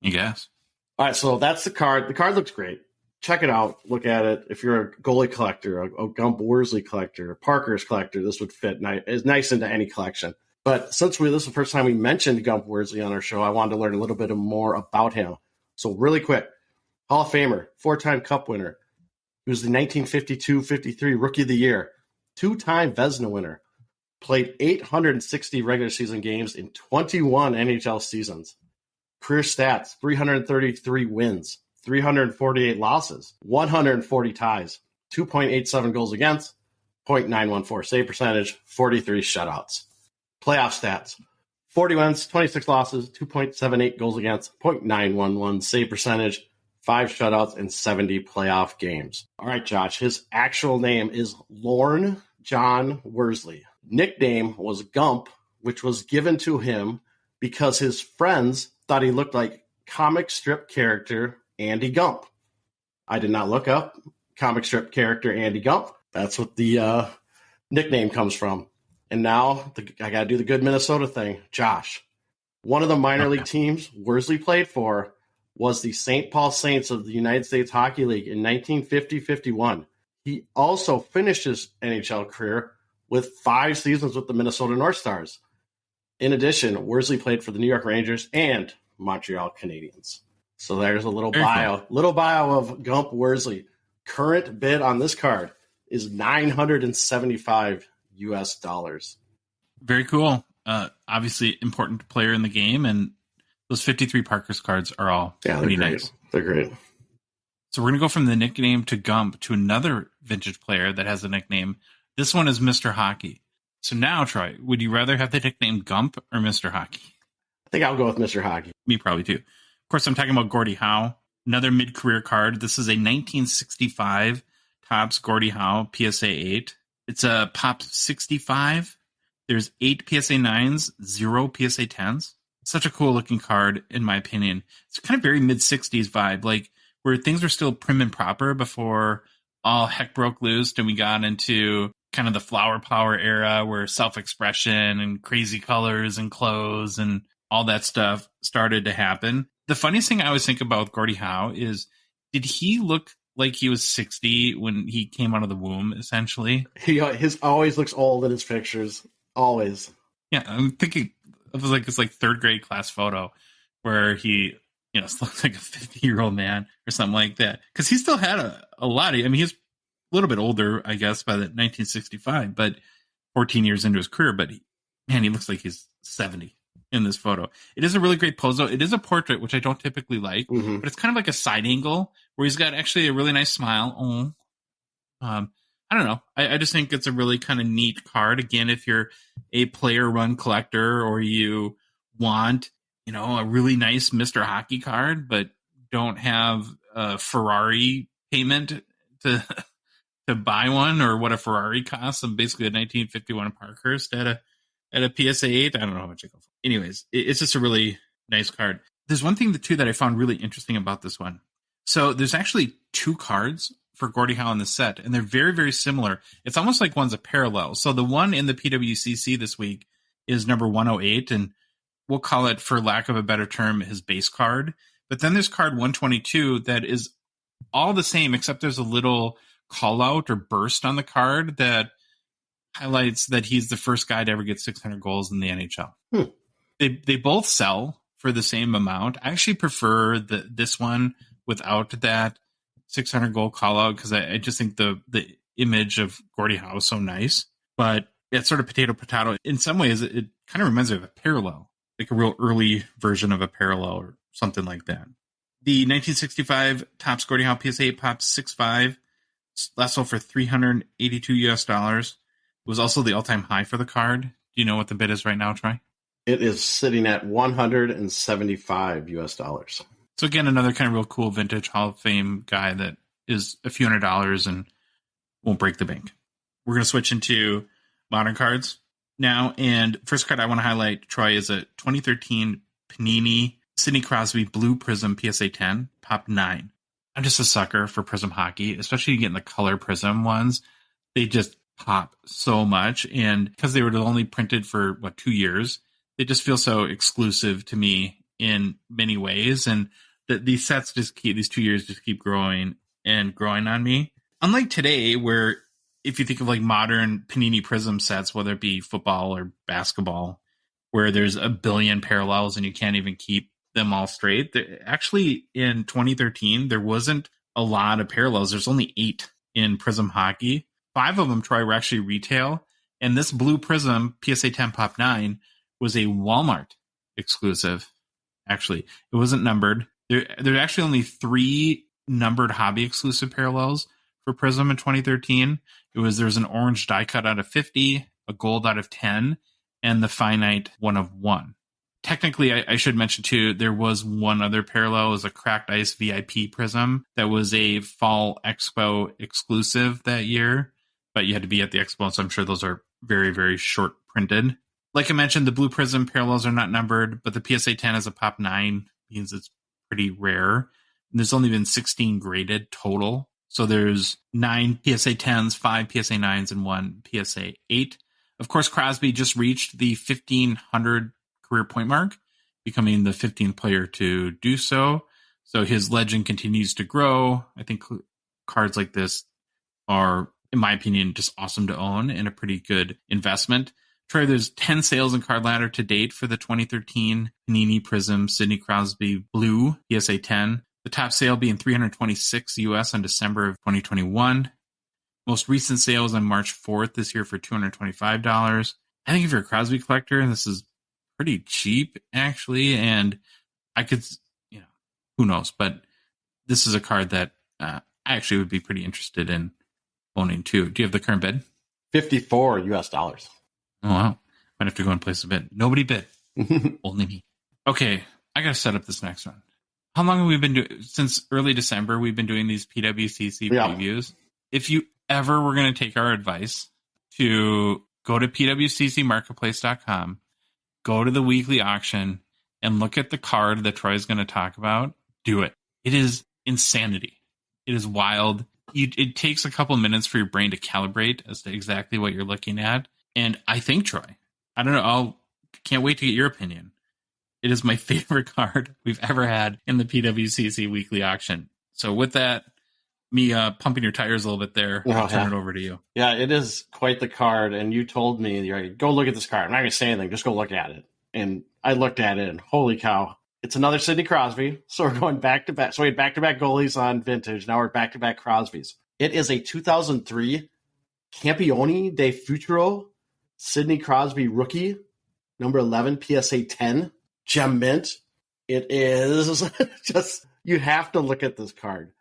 Speaker 1: I guess.
Speaker 2: All right, so that's the card. The card looks great. Check it out. Look at it. If you're a goalie collector, a Gump Worsley collector, a Parker's collector, this would fit nice into any collection. But since this is the first time we mentioned Gump Worsley on our show, I wanted to learn a little bit more about him. So really quick, Hall of Famer, 4-time Cup winner. He was the 1952-53 Rookie of the Year, 2-time Vezina winner. Played 860 regular season games in 21 NHL seasons. Career stats, 333 wins, 348 losses, 140 ties, 2.87 goals against, .914 save percentage, 43 shutouts. Playoff stats, 40 wins, 26 losses, 2.78 goals against, .911 save percentage, 5 shutouts, and 70 playoff games. All right, Josh, his actual name is Lorne John Worsley. Nickname was Gump, which was given to him because his friends thought he looked like comic strip character Andy Gump. I did not look up comic strip character Andy Gump. That's what the nickname comes from. And now I got to do the good Minnesota thing. Josh, one of the minor league teams Worsley played for was the St. Paul Saints of the United States Hockey League in 1950-51. He also finished his NHL career with 5 seasons with the Minnesota North Stars. In addition, Worsley played for the New York Rangers and Montreal Canadiens. So there's a little bio of Gump Worsley. Current bid on this card is $975 US.
Speaker 1: Very cool. Obviously important player in the game, and those 53 Parker's cards are all pretty nice.
Speaker 2: They're great.
Speaker 1: So we're going to go from the nickname to Gump to another vintage player that has a nickname. This one is Mr. Hockey. So now, Troy, would you rather have the nickname Gump or Mr. Hockey?
Speaker 2: I think I'll go with Mr. Hockey.
Speaker 1: Me probably too. Of course, I'm talking about Gordie Howe, another mid-career card. This is a 1965 Topps Gordie Howe PSA 8. It's a Pop 65. There's 8 PSA 9s, 0 PSA 10s. Such a cool looking card, in my opinion. It's kind of very mid-60s vibe, like where things were still prim and proper before all heck broke loose and we got into kind of the flower power era where self-expression and crazy colors and clothes and all that stuff started to happen. The funniest thing I always think about with Gordie Howe is, did he look like he was 60 when he came out of the womb, essentially?
Speaker 2: He always looks old in his pictures. Always.
Speaker 1: Yeah, I'm thinking it was like this third grade class photo where he, looks like a 50-year-old man or something like that. Because he still had a lot of, he's a little bit older, I guess, by the 1965, but 14 years into his career. But he looks like he's 70 in this photo. It is a really great pose, though. It is a portrait, which I don't typically like, but it's kind of like a side angle where he's got actually a really nice smile. I don't know. I just think it's a really kind of neat card. Again, if you're a player-run collector or you want, a really nice Mr. Hockey card, but don't have a Ferrari payment to buy one, or what a Ferrari costs, of basically a 1951 Parkhurst at a PSA 8. I don't know how much it goes for. Anyways, it's just a really nice card. There's one thing, too, that I found really interesting about this one. So there's actually 2 cards for Gordie Howe in the set, and they're very, very similar. It's almost like one's a parallel. So the one in the PWCC this week is number 108, and we'll call it, for lack of a better term, his base card. But then there's card 122 that is all the same, except there's a little call out or burst on the card that highlights that he's the first guy to ever get 600 goals in the NHL. They both sell for the same amount. I actually prefer this one without that 600 goal call out, because I just think the image of Gordie Howe is so nice. But it's sort of potato. In some ways, it kind of reminds me of a parallel, like a real early version of a parallel or something like that. The 1965 Topps Gordie Howe PSA Pop 6.5 last sold for $382 US. It was also the all-time high for the card. Do you know what the bid is right now, Troy?
Speaker 2: It is sitting at $175 US.
Speaker 1: So again, another kind of real cool vintage Hall of Fame guy that is a few $100s and won't break the bank. We're going to switch into modern cards now. And first card I want to highlight, Troy, is a 2013 Panini Sidney Crosby Blue Prism PSA 10, Pop 9. I'm just a sucker for Prism hockey, especially getting the color Prism ones. They just pop so much. And because they were only printed for, 2 years, they just feel so exclusive to me in many ways. And these sets these 2 years just keep growing and growing on me. Unlike today, where if you think of like modern Panini Prism sets, whether it be football or basketball, where there's a billion parallels and you can't even keep them all straight. Actually, in 2013, there wasn't a lot of parallels. There's only 8 in Prism hockey. 5 of them, Troy, were actually retail. And this Blue Prism PSA 10 Pop 9 was a Walmart exclusive. Actually, it wasn't numbered. There's actually only 3 numbered hobby exclusive parallels for Prism in 2013. There's an orange die cut out of 50, a gold out of 10, and the finite 1 of 1. Technically, I should mention too, there was one other parallel. It was a Cracked Ice VIP Prism that was a Fall Expo exclusive that year, but you had to be at the Expo, so I'm sure those are very, very short printed. Like I mentioned, the Blue Prism parallels are not numbered, but the PSA 10 is a Pop 9, means it's pretty rare. And there's only been 16 graded total. So there's 9 PSA 10s, 5 PSA 9s, and 1 PSA 8. Of course, Crosby just reached the 1,500 career point mark, becoming the 15th player to do so. So his legend continues to grow. I think cards like this are, in my opinion, just awesome to own and a pretty good investment. Troy, there's 10 sales in Card Ladder to date for the 2013 Panini Prism Sidney Crosby Blue PSA 10. The top sale being $326 US on December of 2021. Most recent sale was on March 4th this year for $225. I think if you're a Crosby collector, and this is pretty cheap, actually, and I could, who knows, but this is a card that I actually would be pretty interested in owning too. Do you have the current bid?
Speaker 2: $54 US.
Speaker 1: Oh, wow. Might have to go and place a bid. Nobody bid. Only me. Okay, I got to set up this next one. How long have we been doing? Since early December, we've been doing these PWCC previews. If you ever were going to take our advice to go to pwccmarketplace.com, go to the weekly auction, and look at the card that Troy's going to talk about, do it. It is insanity. It is wild. It takes a couple minutes for your brain to calibrate as to exactly what you're looking at. And I think, Troy, I don't know, can't wait to get your opinion. It is my favorite card we've ever had in the PWCC Weekly Auction. So with that, me pumping your tires a little bit there, I'll turn it over to you.
Speaker 2: Yeah, it is quite the card. And you told me, go look at this card. I'm not going to say anything. Just go look at it. And I looked at it, and holy cow, it's another Sidney Crosby. So we're going back-to-back. So we had back-to-back goalies on Vintage. Now we're back-to-back Crosbys. It is a 2003 Campione de Futuro Sidney Crosby rookie, number 11, PSA 10, Gem Mint. It is just, you have to look at this card.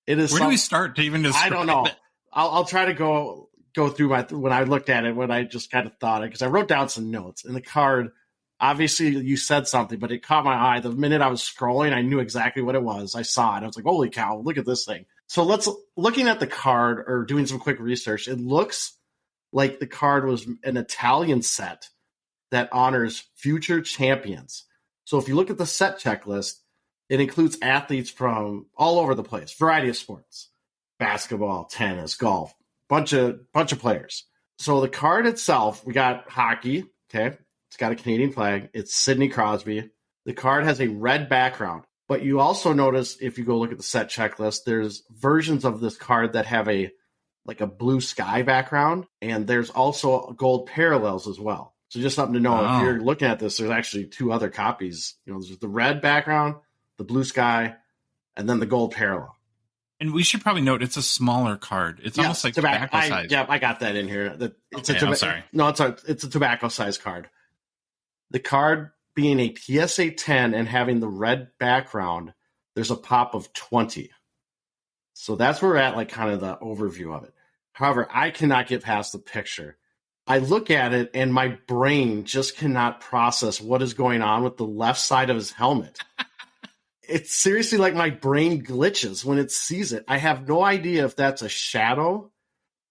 Speaker 2: It is.
Speaker 1: Where do we start to even describe
Speaker 2: I don't know. I'll try to go through when I looked at it, when I just kind of thought it, because I wrote down some notes. And the card, obviously you said something, but it caught my eye. The minute I was scrolling, I knew exactly what it was. I saw it. I was like, holy cow, look at this thing. So looking at the card or doing some quick research, it looks like the card was an Italian set that honors future champions. So if you look at the set checklist, it includes athletes from all over the place, variety of sports, basketball, tennis, golf, bunch of players. So the card itself, we got hockey. Okay. It's got a Canadian flag. It's Sidney Crosby. The card has a red background, but you also notice if you go look at the set checklist, there's versions of this card that have a blue sky background, and there's also gold parallels as well. So just something to know.
Speaker 1: Wow.
Speaker 2: If you're looking at this, there's actually 2 other copies. There's the red background, the blue sky, and then the gold parallel.
Speaker 1: And we should probably note it's a smaller card. It's almost like tobacco size.
Speaker 2: Yeah, I got that in here.
Speaker 1: I'm sorry.
Speaker 2: No, it's a tobacco size card. The card being a PSA 10 and having the red background, there's a pop of 20. So that's where we're at, kind of the overview of it. However, I cannot get past the picture. I look at it and my brain just cannot process what is going on with the left side of his helmet. It's seriously like my brain glitches when it sees it. I have no idea if that's a shadow,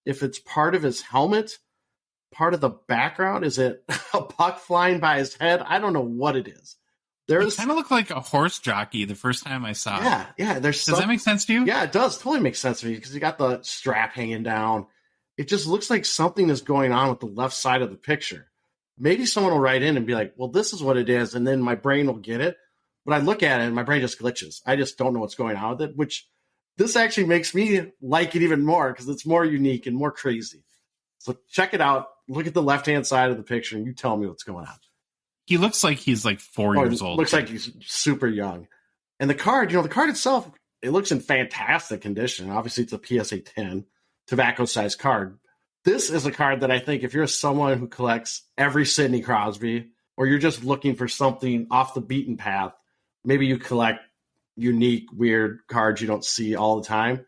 Speaker 2: if it's part of his helmet, part of the background. Is it a puck flying by his head? I don't know what it is. There's
Speaker 1: kind of look like a horse jockey the first time I saw it.
Speaker 2: Yeah.
Speaker 1: Does that make sense to you?
Speaker 2: Yeah, it does. Totally makes sense to me because you got the strap hanging down. It just looks like something is going on with the left side of the picture. Maybe someone will write in and be like, well, this is what it is. And then my brain will get it. But I look at it and my brain just glitches. I just don't know what's going on with it, which this actually makes me like it even more because it's more unique and more crazy. So check it out. Look at the left-hand side of the picture and you tell me what's going on.
Speaker 1: He looks like he's like 4 years old.
Speaker 2: Looks like he's super young. And the card, the card itself, it looks in fantastic condition. Obviously, it's a PSA 10 tobacco-sized card. This is a card that I think if you're someone who collects every Sidney Crosby or you're just looking for something off the beaten path, maybe you collect unique, weird cards you don't see all the time.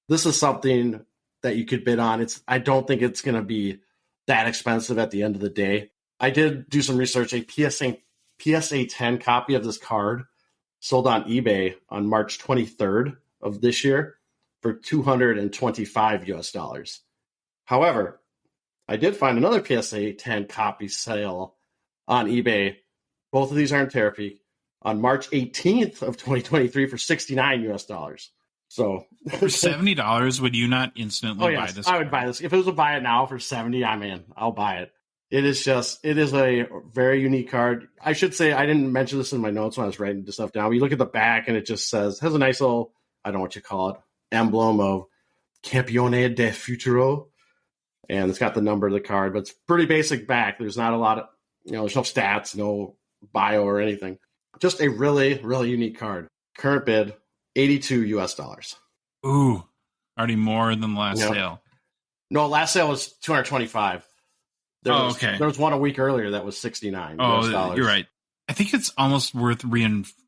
Speaker 2: This is something that you could bid on. I don't think it's going to be that expensive at the end of the day. I did do some research. A PSA 10 copy of this card sold on eBay on March 23rd of this year for $225 US. However, I did find another PSA 10 copy sale on eBay. Both of these are in Therapy on March 18th of 2023 for $69 US. So
Speaker 1: for $70, would you not instantly buy this?
Speaker 2: I would buy this. If it was a buy it now for $70, I'm in. I'll buy it. It is a very unique card. I should say, I didn't mention this in my notes when I was writing this stuff down. You look at the back and it just has a nice little, I don't know what you call it, emblem of Campione de Futuro. And it's got the number of the card, but it's pretty basic back. There's not a lot of, there's no stats, no bio or anything. Just a really, really unique card. Current bid, $82 US.
Speaker 1: Ooh, already more than last sale.
Speaker 2: No, last sale was $225.
Speaker 1: Okay.
Speaker 2: There was one a week earlier that was $69
Speaker 1: US. You're right. I think it's almost worth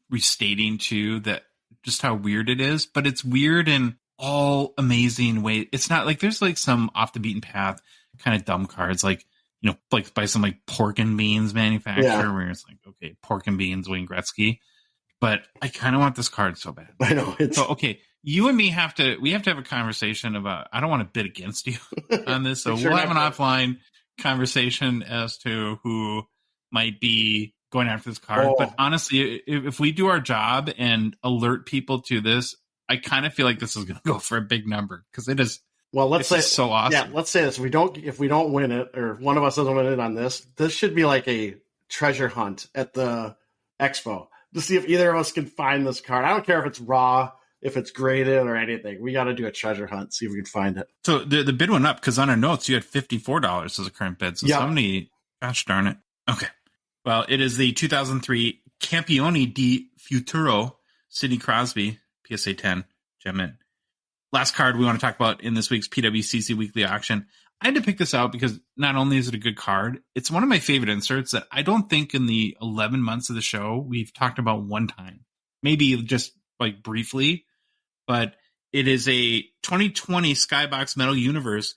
Speaker 1: restating too that just how weird it is, but it's weird in all amazing ways. It's not like there's like some off the beaten path kind of dumb cards, like like by some like pork and beans manufacturer where it's like, okay, pork and beans, Wayne Gretzky. But I kind of want this card so bad.
Speaker 2: I know.
Speaker 1: So okay, you and me have to have a conversation about. I don't want to bid against you on this, so we'll have an offline conversation as to who might be going after this card. But honestly, if we do our job and alert people to this, I kind of feel like this is going to go for a big number because it is.
Speaker 2: Well, let's say
Speaker 1: so awesome.
Speaker 2: Yeah, let's say this: if we don't win it, or one of us doesn't win it on this should be like a treasure hunt at the expo to see if either of us can find this card. I don't care if it's raw, if it's graded, or anything. We got to do a treasure hunt, see if we can find it.
Speaker 1: So the bid went up because on our notes you had $54 as a current bid. So somebody, gosh darn it. Okay, well, it is the 2003 Campione di Futuro Sidney Crosby PSA 10 Gemin. Last card we want to talk about in this week's PWCC Weekly Auction. I had to pick this out because not only is it a good card, it's one of my favorite inserts that I don't think in the 11 months of the show we've talked about one time. Maybe just like briefly, but it is a 2020 Skybox Metal Universe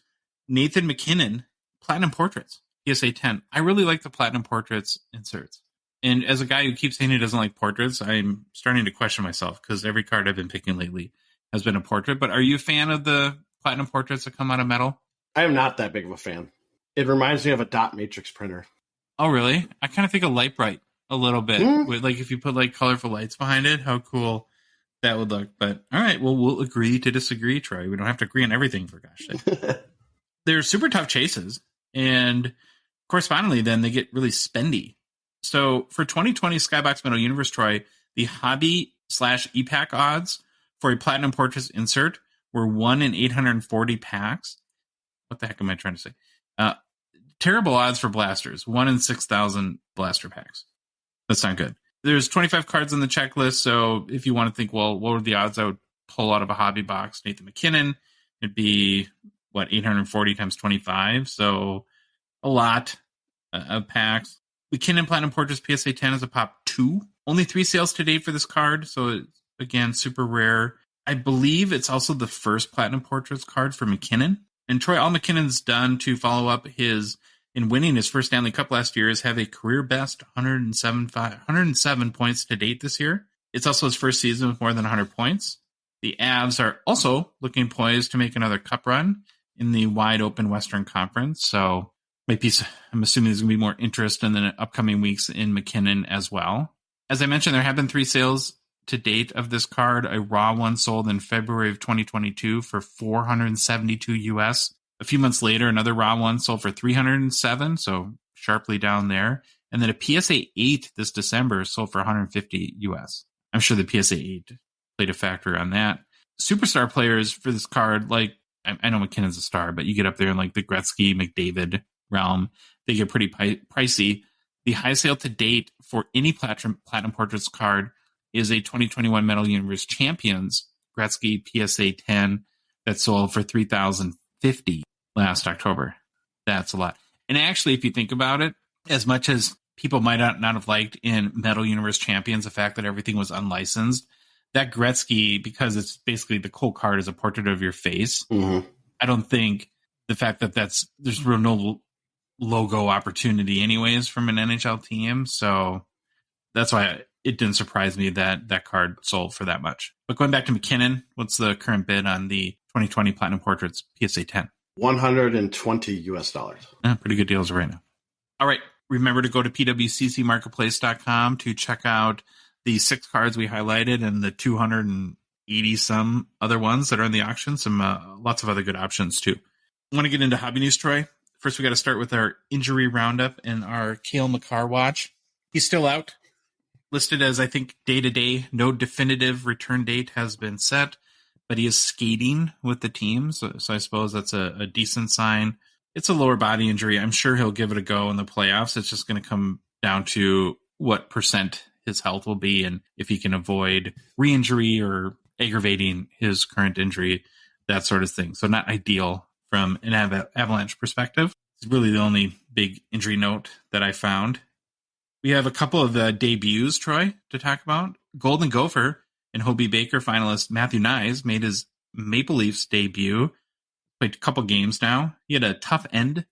Speaker 1: Nathan MacKinnon Platinum Portraits PSA 10. I really like the Platinum Portraits inserts. And as a guy who keeps saying he doesn't like portraits, I'm starting to question myself because every card I've been picking lately has been a portrait. But are you a fan of the Platinum Portraits that come out of metal?
Speaker 2: I am not that big of a fan. It reminds me of a dot matrix printer.
Speaker 1: Oh, really? I kind of think of Light-Bright a little bit. With, like, if you put like colorful lights behind it, how cool that would look. But all right, well, we'll agree to disagree, Troy. We don't have to agree on everything, for gosh sake. They're super tough chases, and correspondingly, then they get really spendy. So for 2020 Skybox Metal Universe, Troy, the hobby/EPAC odds for a Platinum Portraits insert were 1 in 840 packs. What the heck am I trying to say? Terrible odds for blasters. 1 in 6,000 blaster packs. That's not good. There's 25 cards on the checklist, so if you want to think, well, what were the odds I would pull out of a hobby box? Nathan MacKinnon, it'd be, 840 times 25, so a lot of packs. MacKinnon Platinum Portraits PSA 10 is a pop 2. Only 3 sales to date for this card, so it's, again, super rare. I believe it's also the first Platinum Portraits card for MacKinnon. And Troy, all MacKinnon's done to follow up in winning his first Stanley Cup last year is have a career best 107 points to date this year. It's also his first season with more than 100 points. The Avs are also looking poised to make another cup run in the wide open Western Conference. So I'm assuming there's going to be more interest in the upcoming weeks in MacKinnon as well. As I mentioned, there have been 3 sales to date of this card. A raw one sold in February of 2022 for $472 US. A few months later, another raw one sold for $307, so sharply down there. And then a PSA 8 this December sold for $150 US. I'm sure the PSA 8 played a factor on that. Superstar players for this card, like, I know McKinnon's a star, but you get up there in like the Gretzky, McDavid realm, they get pretty pricey. The high sale to date for any Platinum Portraits card is a 2021 Metal Universe Champions Gretzky PSA 10 that sold for $3,050 last October. That's a lot. And actually, if you think about it, as much as people might not have liked in Metal Universe Champions the fact that everything was unlicensed, that Gretzky, because it's basically the whole card is a portrait of your face, I don't think the fact that there's real no logo opportunity anyways from an NHL team. So that's why it didn't surprise me that that card sold for that much. But going back to McKinnon, what's the current bid on the 2020 Platinum Portraits PSA 10?
Speaker 2: $120 US.
Speaker 1: Pretty good deals right now. All right. Remember to go to pwccmarketplace.com to check out the 6 cards we highlighted and the 280 some other ones that are in the auction. Some lots of other good options too. I want to get into hobby news, Troy. First, we got to start with our injury roundup and our Cale Makar watch. He's still out, listed as, I think, day-to-day. No definitive return date has been set, but he is skating with the team, so I suppose that's a decent sign. It's a lower body injury. I'm sure he'll give it a go in the playoffs. It's just going to come down to what percent his health will be and if he can avoid re-injury or aggravating his current injury, that sort of thing. So not ideal from an Avalanche perspective. It's really the only big injury note that I found. We have a couple of debuts, Troy, to talk about. Golden Gopher and Hobey Baker finalist Matthew Knies made his Maple Leafs debut. Played a couple games now. He had a tough end to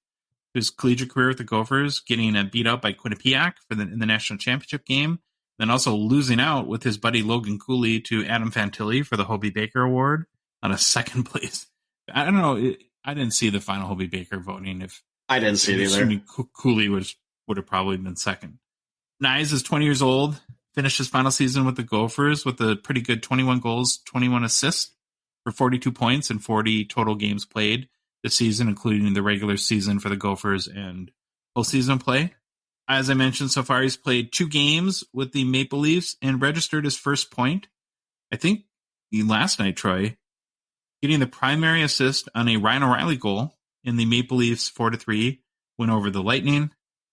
Speaker 1: his collegiate career with the Gophers, getting beat out by Quinnipiac in the national championship game. Then also losing out with his buddy Logan Cooley to Adam Fantilli for the Hobey Baker Award on a second place. I don't know. I didn't see the final Hobey Baker voting. If
Speaker 2: I didn't see it either.
Speaker 1: Cooley would have probably been second. Knies is 20 years old. Finished his final season with the Gophers with a pretty good 21 goals, 21 assists for 42 points and 40 total games played this season, including the regular season for the Gophers and postseason play. As I mentioned, so far he's played 2 games with the Maple Leafs and registered his first point. I think last night, Troy, getting the primary assist on a Ryan O'Reilly goal in the Maple Leafs 4-3 win over the Lightning.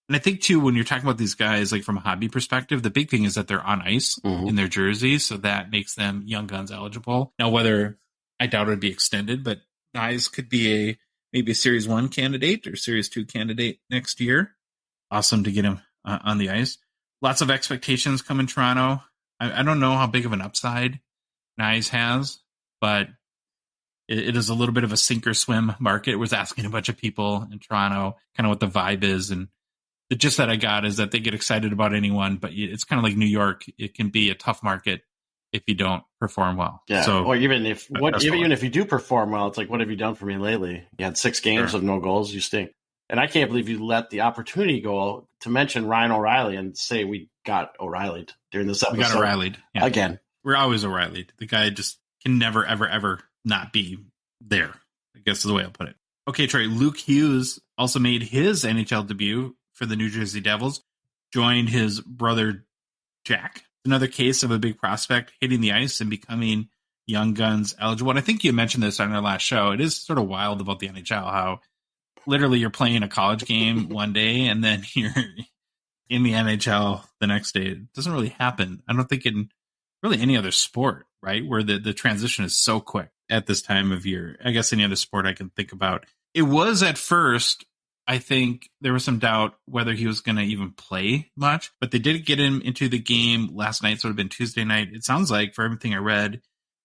Speaker 1: And I think, too, when you're talking about these guys, like from a hobby perspective, the big thing is that they're on ice in their jerseys, so that makes them Young Guns eligible. Now, whether I doubt it would be extended, but Knies could be maybe a Series 1 candidate or Series 2 candidate next year. Awesome to get him on the ice. Lots of expectations come in Toronto. I don't know how big of an upside Knies has, but it is a little bit of a sink or swim market. Was asking a bunch of people in Toronto kind of what the vibe is, and the gist that I got is that they get excited about anyone, but it's kind of like New York. It can be a tough market if you don't perform well.
Speaker 2: Yeah.
Speaker 1: So,
Speaker 2: or even if you do perform well, it's like, what have you done for me lately? You had 6 games of no goals. You stink. And I can't believe you let the opportunity go to mention Ryan O'Reilly and say we got O'Reilly'd during this episode.
Speaker 1: We got O'Reilly'd. Yeah.
Speaker 2: Again.
Speaker 1: We're always O'Reilly'd. The guy just can never, ever, ever not be there, I guess is the way I'll put it. Okay, Trey, Luke Hughes also made his NHL debut for the New Jersey Devils, joined his brother Jack. Another case of a big prospect hitting the ice and becoming Young Guns eligible. And I think you mentioned this on our last show. It is sort of wild about the NHL, how literally you're playing a college game one day and then you're in the NHL the next day. It doesn't really happen. I don't think in really any other sport, right? Where the transition is so quick at this time of year. I guess any other sport I can think about. It was at first, I think there was some doubt whether he was going to even play much, but they did get him into the game last night. So it would have been Tuesday night. It sounds like, for everything I read,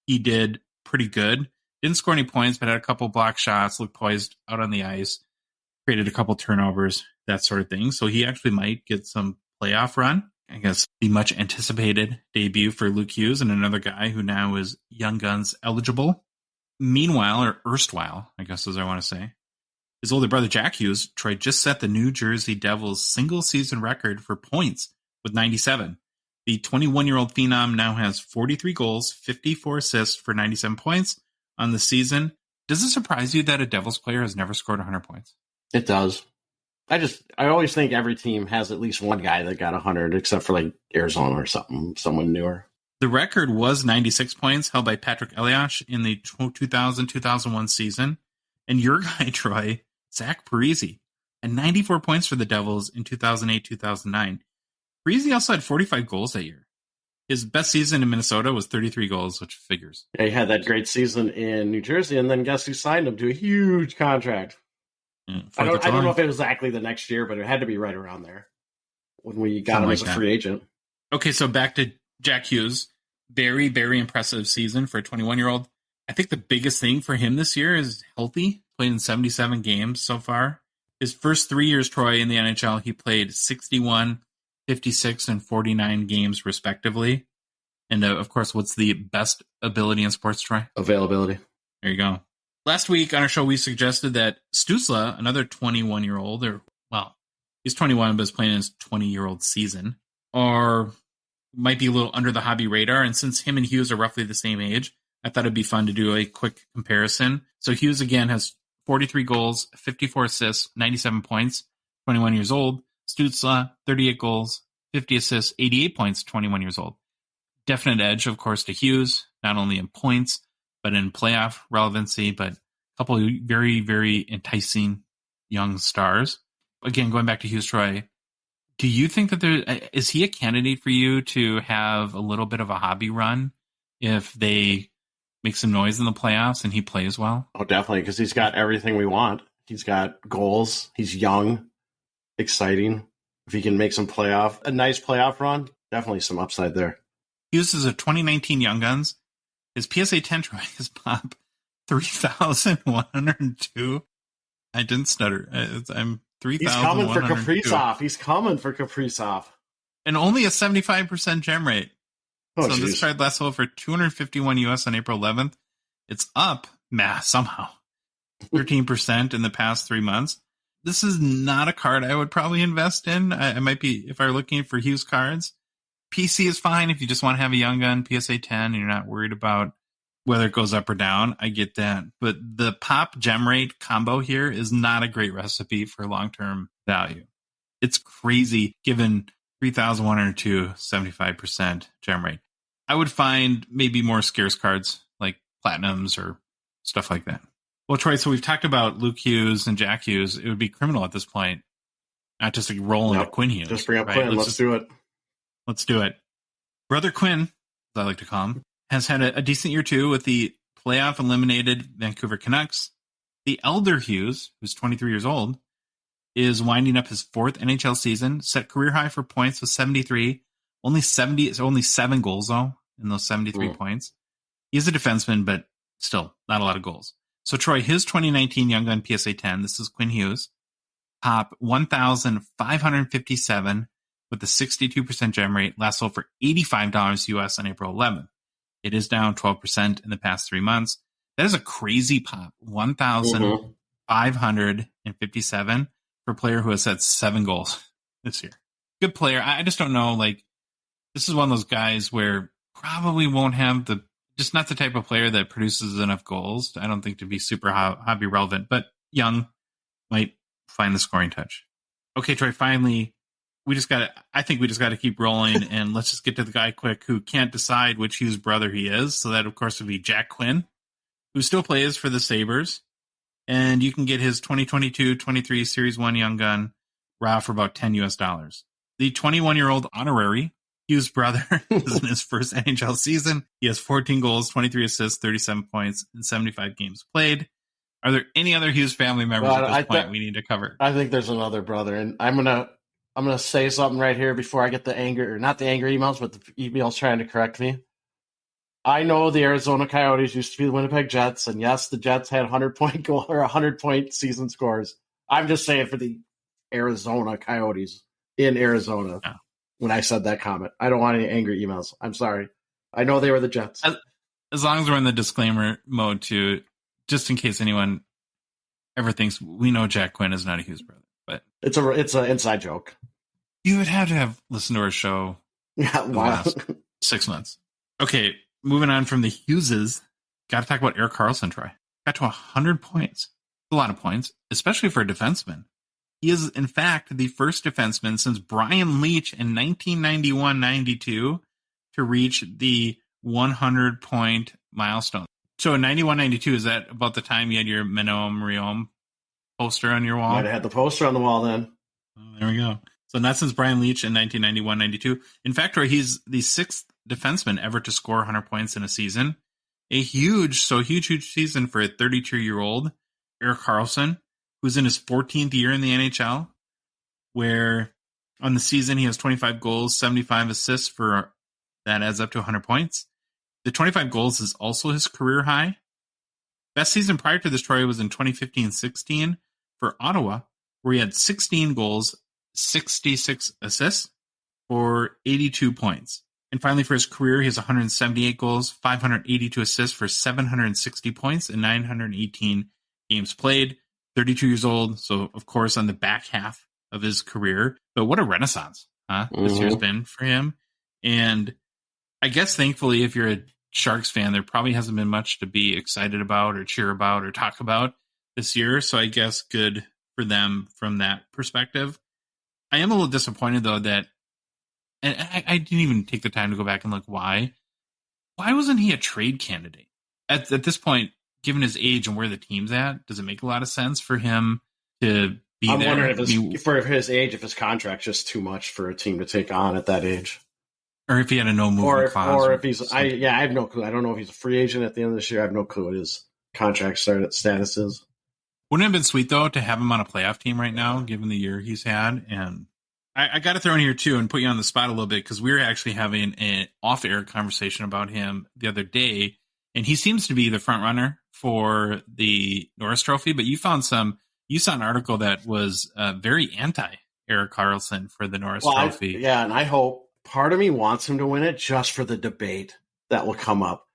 Speaker 1: he did pretty good. Didn't score any points, but had a couple block shots, looked poised out on the ice, created a couple turnovers, that sort of thing. So he actually might get some playoff run. I guess the much anticipated debut for Luke Hughes and another guy who now is Young Guns eligible. Meanwhile, or erstwhile, I guess as I want to say, his older brother Jack Hughes, Troy, just set the New Jersey Devils single season record for points with 97. The 21-year-old Phenom now has 43 goals, 54 assists for 97 points on the season. Does it surprise you that a Devils player has never scored 100 points?
Speaker 2: It does. I always think every team has at least one guy that got 100, except for like Arizona or something, someone newer.
Speaker 1: The record was 96 points, held by Patrick Elias in the 2000-2001 season. And your guy, Troy, Zach Parise, had 94 points for the Devils in 2008-2009. Parise also had 45 goals that year. His best season in Minnesota was 33 goals, which figures.
Speaker 2: Yeah, he had that great season in New Jersey, and then guess who signed him to a huge contract? I don't know if it was exactly the next year, but it had to be right around there when we got him as a free agent.
Speaker 1: Okay, so back to Jack Hughes. Very, very impressive season for a 21-year-old. I think the biggest thing for him this year is healthy. Played in 77 games so far. His first 3 years, Troy, in the NHL, he played 61, 56, and 49 games respectively. And of course, what's the best ability in sports, Troy?
Speaker 2: Availability.
Speaker 1: There you go. Last week on our show, we suggested that Stützle, another 21-year-old, he's 21 but is playing his 20-year-old season, or might be a little under the hobby radar. And since him and Hughes are roughly the same age, I thought it'd be fun to do a quick comparison. So Hughes, again, has 43 goals, 54 assists, 97 points, 21 years old. Stützle, 38 goals, 50 assists, 88 points, 21 years old. Definite edge, of course, to Hughes, not only in points, but in playoff relevancy, but a couple of very, very enticing young stars. Again, going back to Hughes, Troy, do you think that is he a candidate for you to have a little bit of a hobby run if they make some noise in the playoffs and he plays well?
Speaker 2: Oh, definitely, because he's got everything we want. He's got goals. He's young, exciting. If he can make a nice playoff run, definitely some upside there.
Speaker 1: Hughes is a 2019 Young Guns. His PSA 10 Troy is pop 3,102. I didn't stutter. I'm 3,102.
Speaker 2: He's coming for Kaprizov. He's coming for Kaprizov.
Speaker 1: And only a 75% gem rate.
Speaker 2: Oh,
Speaker 1: so
Speaker 2: geez.
Speaker 1: this card last sold for $251 US on April 11th. It's up, somehow, 13% in the past 3 months. This is not a card I would probably invest in. I might be, if I were looking for Hughes cards. PC is fine if you just want to have a Young Gun PSA 10 and you're not worried about whether it goes up or down. I get that. But the pop gem rate combo here is not a great recipe for long-term value. It's crazy given 3,102, 75% gem rate. I would find maybe more scarce cards like platinums or stuff like that. Well, Troy, so we've talked about Luke Hughes and Jack Hughes. It would be criminal at this point not just like roll into Quinn Hughes.
Speaker 2: Just bring up Quinn. Let's do it.
Speaker 1: Let's do it. Brother Quinn, as I like to call him, has had a decent year too with the playoff eliminated Vancouver Canucks. The elder Hughes, who's 23 years old, is winding up his fourth NHL season, set career high for points with 73. Only 7 goals though in those 73 points. He's a defenseman, but still not a lot of goals. So Troy, his 2019 Young Gun PSA 10, this is Quinn Hughes, top 1,557 with a 62% gem rate, last sold for $85 US on April 11th. It is down 12% in the past 3 months. That is a crazy pop. 1,557 for a player who has had 7 goals this year. Good player. I just don't know. Like, this is one of those guys where probably won't have just not the type of player that produces enough goals. I don't think to be super hobby relevant, but young, might find the scoring touch. Okay, Troy, finally, I think we just got to keep rolling, and let's just get to the guy quick who can't decide which Hughes brother he is. So that, of course, would be Jack Quinn, who still plays for the Sabres. And you can get his 2022-23 Series 1 Young Gun raw for about $10 US. The 21-year-old honorary Hughes brother is in his first NHL season. He has 14 goals, 23 assists, 37 points, and 75 games played. Are there any other Hughes family members at this point we need to cover?
Speaker 2: I think there's another brother, and I'm gonna say something right here before I get the anger, or not the angry emails, but the emails trying to correct me. I know the Arizona Coyotes used to be the Winnipeg Jets, and yes, the Jets had 100-point goal or 100-point season scores. I'm just saying for the Arizona Coyotes in Arizona. Yeah. When I said that comment, I don't want any angry emails. I'm sorry. I know they were the Jets.
Speaker 1: As long as we're in the disclaimer mode too, just in case anyone ever thinks we know Jack Quinn is not a Hughes brother, but
Speaker 2: it's an inside joke.
Speaker 1: You would have to have listened to our show
Speaker 2: Yeah,
Speaker 1: the
Speaker 2: wow.
Speaker 1: last 6 months. Okay, moving on from the Hugheses, got to talk about Erik Karlsson, Troy. Got to 100 points. A lot of points, especially for a defenseman. He is, in fact, the first defenseman since Brian Leetch in 1991-92 to reach the 100-point milestone. So in 91-92, is that about the time you had your Minimum Riom poster on your wall?
Speaker 2: Might have had the poster on the wall then.
Speaker 1: Oh, there we go. So not since Brian Leetch in 1991-92. In fact, Troy, he's the sixth defenseman ever to score 100 points in a season. A huge season for a 32-year-old Erik Karlsson, who's in his 14th year in the NHL, where on the season he has 25 goals, 75 assists for that adds up to 100 points. The 25 goals is also his career high. Best season prior to this, Troy, was in 2015-16 for Ottawa, where he had 16 goals, 66 assists for 82 points. And finally, for his career, he has 178 goals, 582 assists for 760 points and 918 games played. 32 years old, so of course on the back half of his career. But what a renaissance this year's been for him. And I guess thankfully, if you're a Sharks fan, there probably hasn't been much to be excited about or cheer about or talk about this year. So I guess good for them from that perspective. I am a little disappointed, though, that and I didn't even take the time to go back and look why. Why wasn't he a trade candidate? At this point, given his age and where the team's at, does it make a lot of sense for him to be
Speaker 2: I'm
Speaker 1: there?
Speaker 2: wondering if for his age, if his contract's just too much for a team to take on at that age.
Speaker 1: Or if he had a no movement clause.
Speaker 2: Or if he's, I have no clue. I don't know if he's a free agent at the end of this year. I have no clue what his contract status is.
Speaker 1: Wouldn't it have been sweet, though, to have him on a playoff team right now, given the year he's had? And I got to throw in here, too, and put you on the spot a little bit, because we were actually having an off-air conversation about him the other day, and he seems to be the front runner for the Norris Trophy, but you saw an article that was very anti-Erik Karlsson for the Norris Trophy.
Speaker 2: And I hope part of me wants him to win it just for the debate that will come up.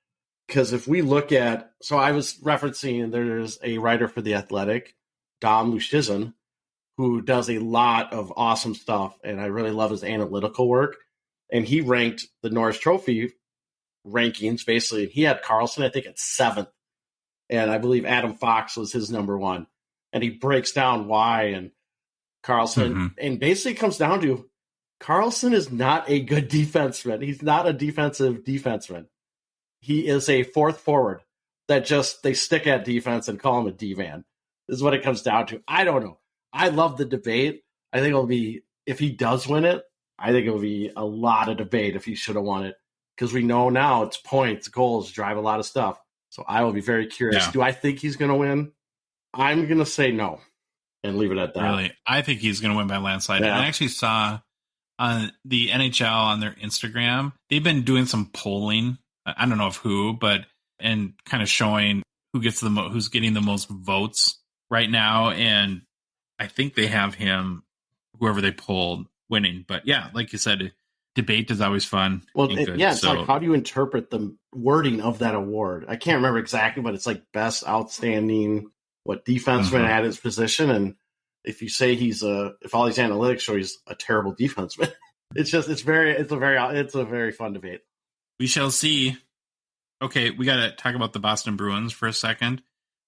Speaker 2: Because if we look at, so I was referencing, there's a writer for The Athletic, Dom Luszczyszyn, who does a lot of awesome stuff, and I really love his analytical work. And he ranked the Norris Trophy rankings, basically. He had Karlsson, I think, at 7th. And I believe Adam Fox was his number 1. And he breaks down why, and Karlsson, and basically comes down to Karlsson is not a good defenseman. He's not a defensive defenseman. He is a fourth forward that just, they stick at defense and call him a D-man. This is what it comes down to. I don't know. I love the debate. I think it'll be, if he does win it, I think it'll be a lot of debate if he should have won it. Because we know now it's points, goals, drive a lot of stuff. So I will be very curious. Yeah. Do I think he's going to win? I'm going to say no and leave it at that.
Speaker 1: Really? I think he's going to win by landslide. Yeah. I actually saw on the NHL on their Instagram, they've been doing some polling. I don't know of who, but and kind of showing who gets who's getting the most votes right now. And I think they have him, whoever they polled, winning. But yeah, like you said, debate is always fun.
Speaker 2: Well, it's like, how do you interpret the wording of that award? I can't remember exactly, but it's like best outstanding, defenseman at his position. And if you say if all these analytics show he's a terrible defenseman, it's a very fun debate.
Speaker 1: We shall see. Okay, we got to talk about the Boston Bruins for a second.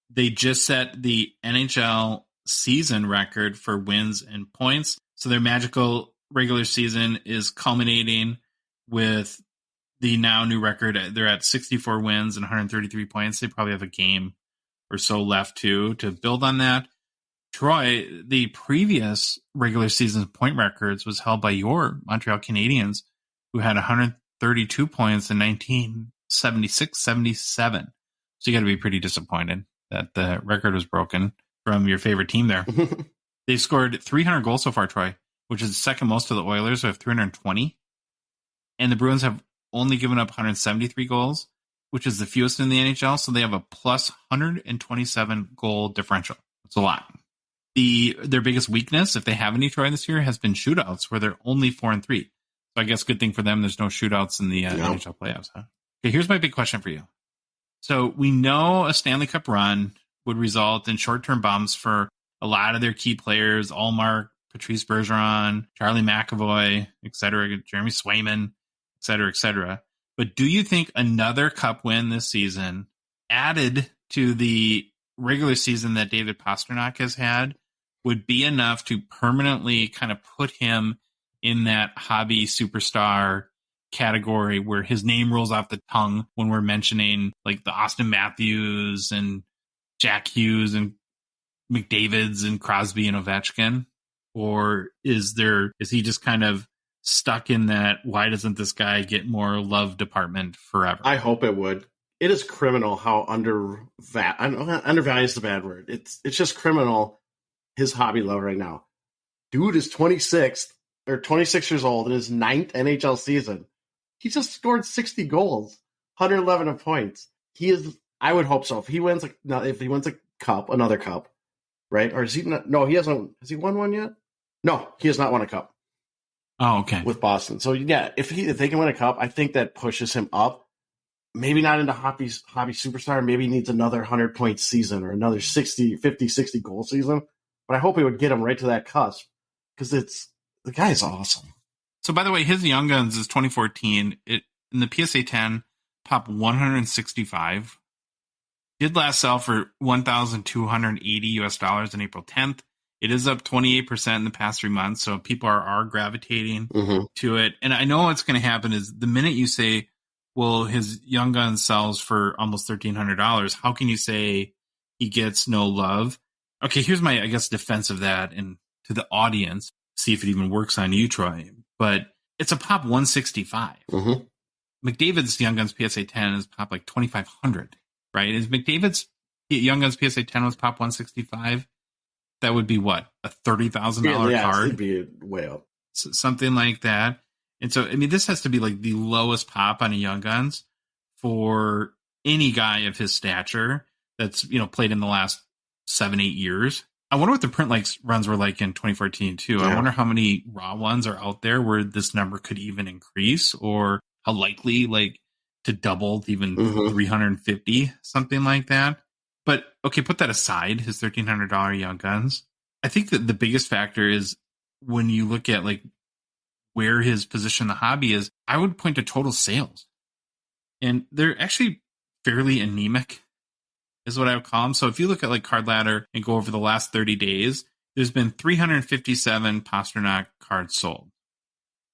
Speaker 1: They just set the NHL season record for wins and points. So their magical regular season is culminating with the now new record. They're at 64 wins and 133 points. They probably have a game or so left to build on that. Troy, the previous regular season point records was held by your Montreal Canadiens, who had 132 points in 1976-77. So you got to be pretty disappointed that the record was broken from your favorite team there. They've scored 300 goals so far, Troy, which is the second most to the Oilers, who have 320. And the Bruins have only given up 173 goals, which is the fewest in the NHL. So they have a plus 127 goal differential. That's a lot. Their biggest weakness, if they have any, Troy, this year, has been shootouts, where they're only 4-3. So I guess good thing for them, there's no shootouts in the NHL playoffs. Huh? Okay, here's my big question for you. So we know a Stanley Cup run would result in short-term bumps for a lot of their key players, Allmark, Patrice Bergeron, Charlie McAvoy, etc., Jeremy Swayman. et cetera, et cetera. But do you think another cup win this season, added to the regular season that David Pastrnak has had, would be enough to permanently kind of put him in that hobby superstar category where his name rolls off the tongue when we're mentioning like the Austin Matthews and Jack Hughes and McDavids and Crosby and Ovechkin? Or is he just kind of stuck in that why doesn't this guy get more love department forever?
Speaker 2: I hope it would. It is criminal how undervalued is the bad word. It's just criminal, his hobby love right now. Dude is 26 years old in his 9th NHL season. He just scored 60 goals, 111 points. I would hope so. If he wins a cup, another cup, right? Or is he not? No, he hasn't. Has he won one yet? No, he has not won a cup.
Speaker 1: Oh, okay.
Speaker 2: With Boston. So yeah, if they can win a cup, I think that pushes him up. Maybe not into hobby superstar. Maybe he needs another 100-point season or another 50, 60 goal season. But I hope he would get him right to that cusp because the guy is awesome.
Speaker 1: So by the way, his Young Guns is 2014. In the PSA 10, top 165. Did last sell for $1,280 on April 10th. It is up 28% in the past 3 months, so people are gravitating to it. And I know what's going to happen is the minute you say, well, his Young Guns sells for almost $1,300, how can you say he gets no love? Okay, here's my, I guess, defense of that and to the audience. See if it even works on you, Troy. But it's a pop 165. McDavid's Young Guns PSA 10 is pop like 2,500, right? Is McDavid's Young Guns PSA 10 was pop 165? That would be what? A $30,000 card?
Speaker 2: It'd be way up.
Speaker 1: Something like that. And so, I mean, this has to be like the lowest pop on a Young Guns for any guy of his stature that's, played in the last 7-8 years. I wonder what the print runs were like in 2014 too. Yeah. I wonder how many raw ones are out there where this number could even increase, or how likely to double to even 350, something like that. But okay, put that aside, his $1,300 Young Guns. I think that the biggest factor is when you look at where his position in the hobby is, I would point to total sales. And they're actually fairly anemic, is what I would call them. So if you look at Card Ladder and go over the last 30 days, there's been 357 Pastrnak cards sold.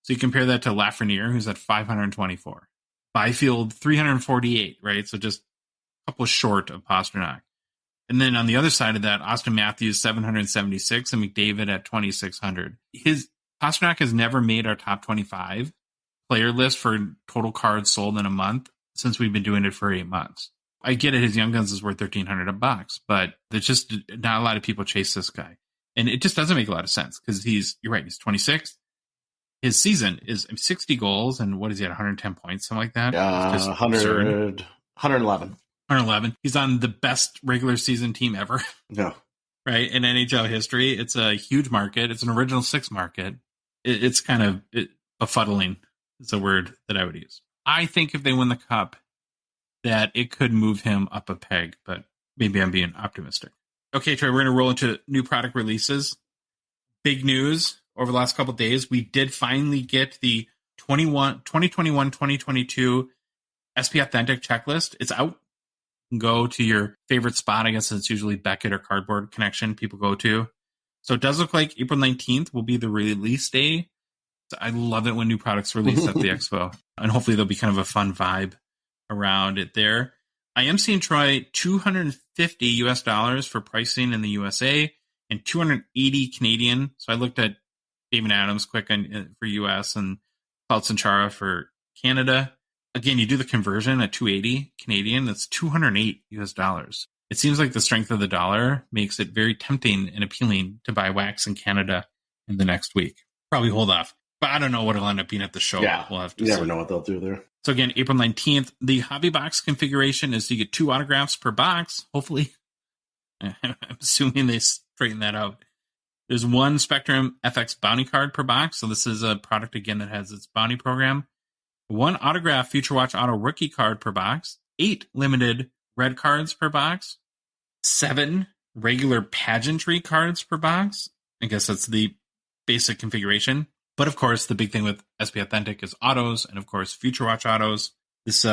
Speaker 1: So you compare that to Lafreniere, who's at 524. Byfield, 348, right? So just a couple short of Pastrnak. And then on the other side of that, Austin Matthews, 776, and McDavid at 2,600. Pastrnak has never made our top 25 player list for total cards sold in a month since we've been doing it for 8 months. I get it, his Young Guns is worth $1,300, but there's just not a lot of people chase this guy. And it just doesn't make a lot of sense because you're right, he's 26. His season is 60 goals, and what is he at, 110 points, something like that?
Speaker 2: 111.
Speaker 1: 111. He's on the best regular season team ever.
Speaker 2: Yeah.
Speaker 1: Right? In NHL history. It's a huge market. It's an original six market. It's kind of befuddling is a word that I would use. I think if they win the cup, that it could move him up a peg, but maybe I'm being optimistic. Okay, Troy, we're going to roll into new product releases. Big news over the last couple of days. We did finally get the 2021-2022 SP Authentic checklist. It's out. You can go to your favorite spot. I guess it's usually Beckett or Cardboard Connection people go to. So it does look like April 19th will be the release day. So I love it when new products release at the expo. And hopefully there'll be kind of a fun vibe around it there. I am seeing, Troy, $250 for pricing in the USA and 280 Canadian. So I looked at David Adams quick for US and Cloud Sanchara for Canada. Again, you do the conversion at 280 Canadian, that's $208. It seems like the strength of the dollar makes it very tempting and appealing to buy wax in Canada in the next week. Probably hold off. But I don't know what it'll end up being at the show.
Speaker 2: Yeah,
Speaker 1: we'll have to
Speaker 2: you never
Speaker 1: see.
Speaker 2: know what they'll do there.
Speaker 1: So again, April 19th, the hobby box configuration is you get 2 autographs per box, hopefully. I'm assuming they straighten that out. There's 1 Spectrum FX bounty card per box. So this is a product, again, that has its bounty program. 1 autograph Future Watch Auto rookie card per box. 8 limited red cards per box. 7 regular pageantry cards per box. I guess that's the basic configuration. But of course, the big thing with SP Authentic is autos, and of course, Future Watch autos. This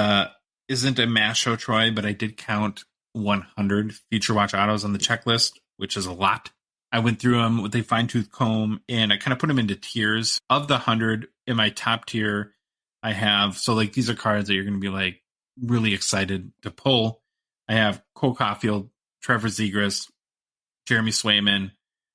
Speaker 1: isn't a mass show, Troy, but I did count 100 Future Watch autos on the checklist, which is a lot. I went through them with a fine-tooth comb, and I kind of put them into tiers. Of the 100, in my top tier, I have, so like these are cards that you're going to be like really excited to pull. I have Cole Caulfield, Trevor Zegras, Jeremy Swayman,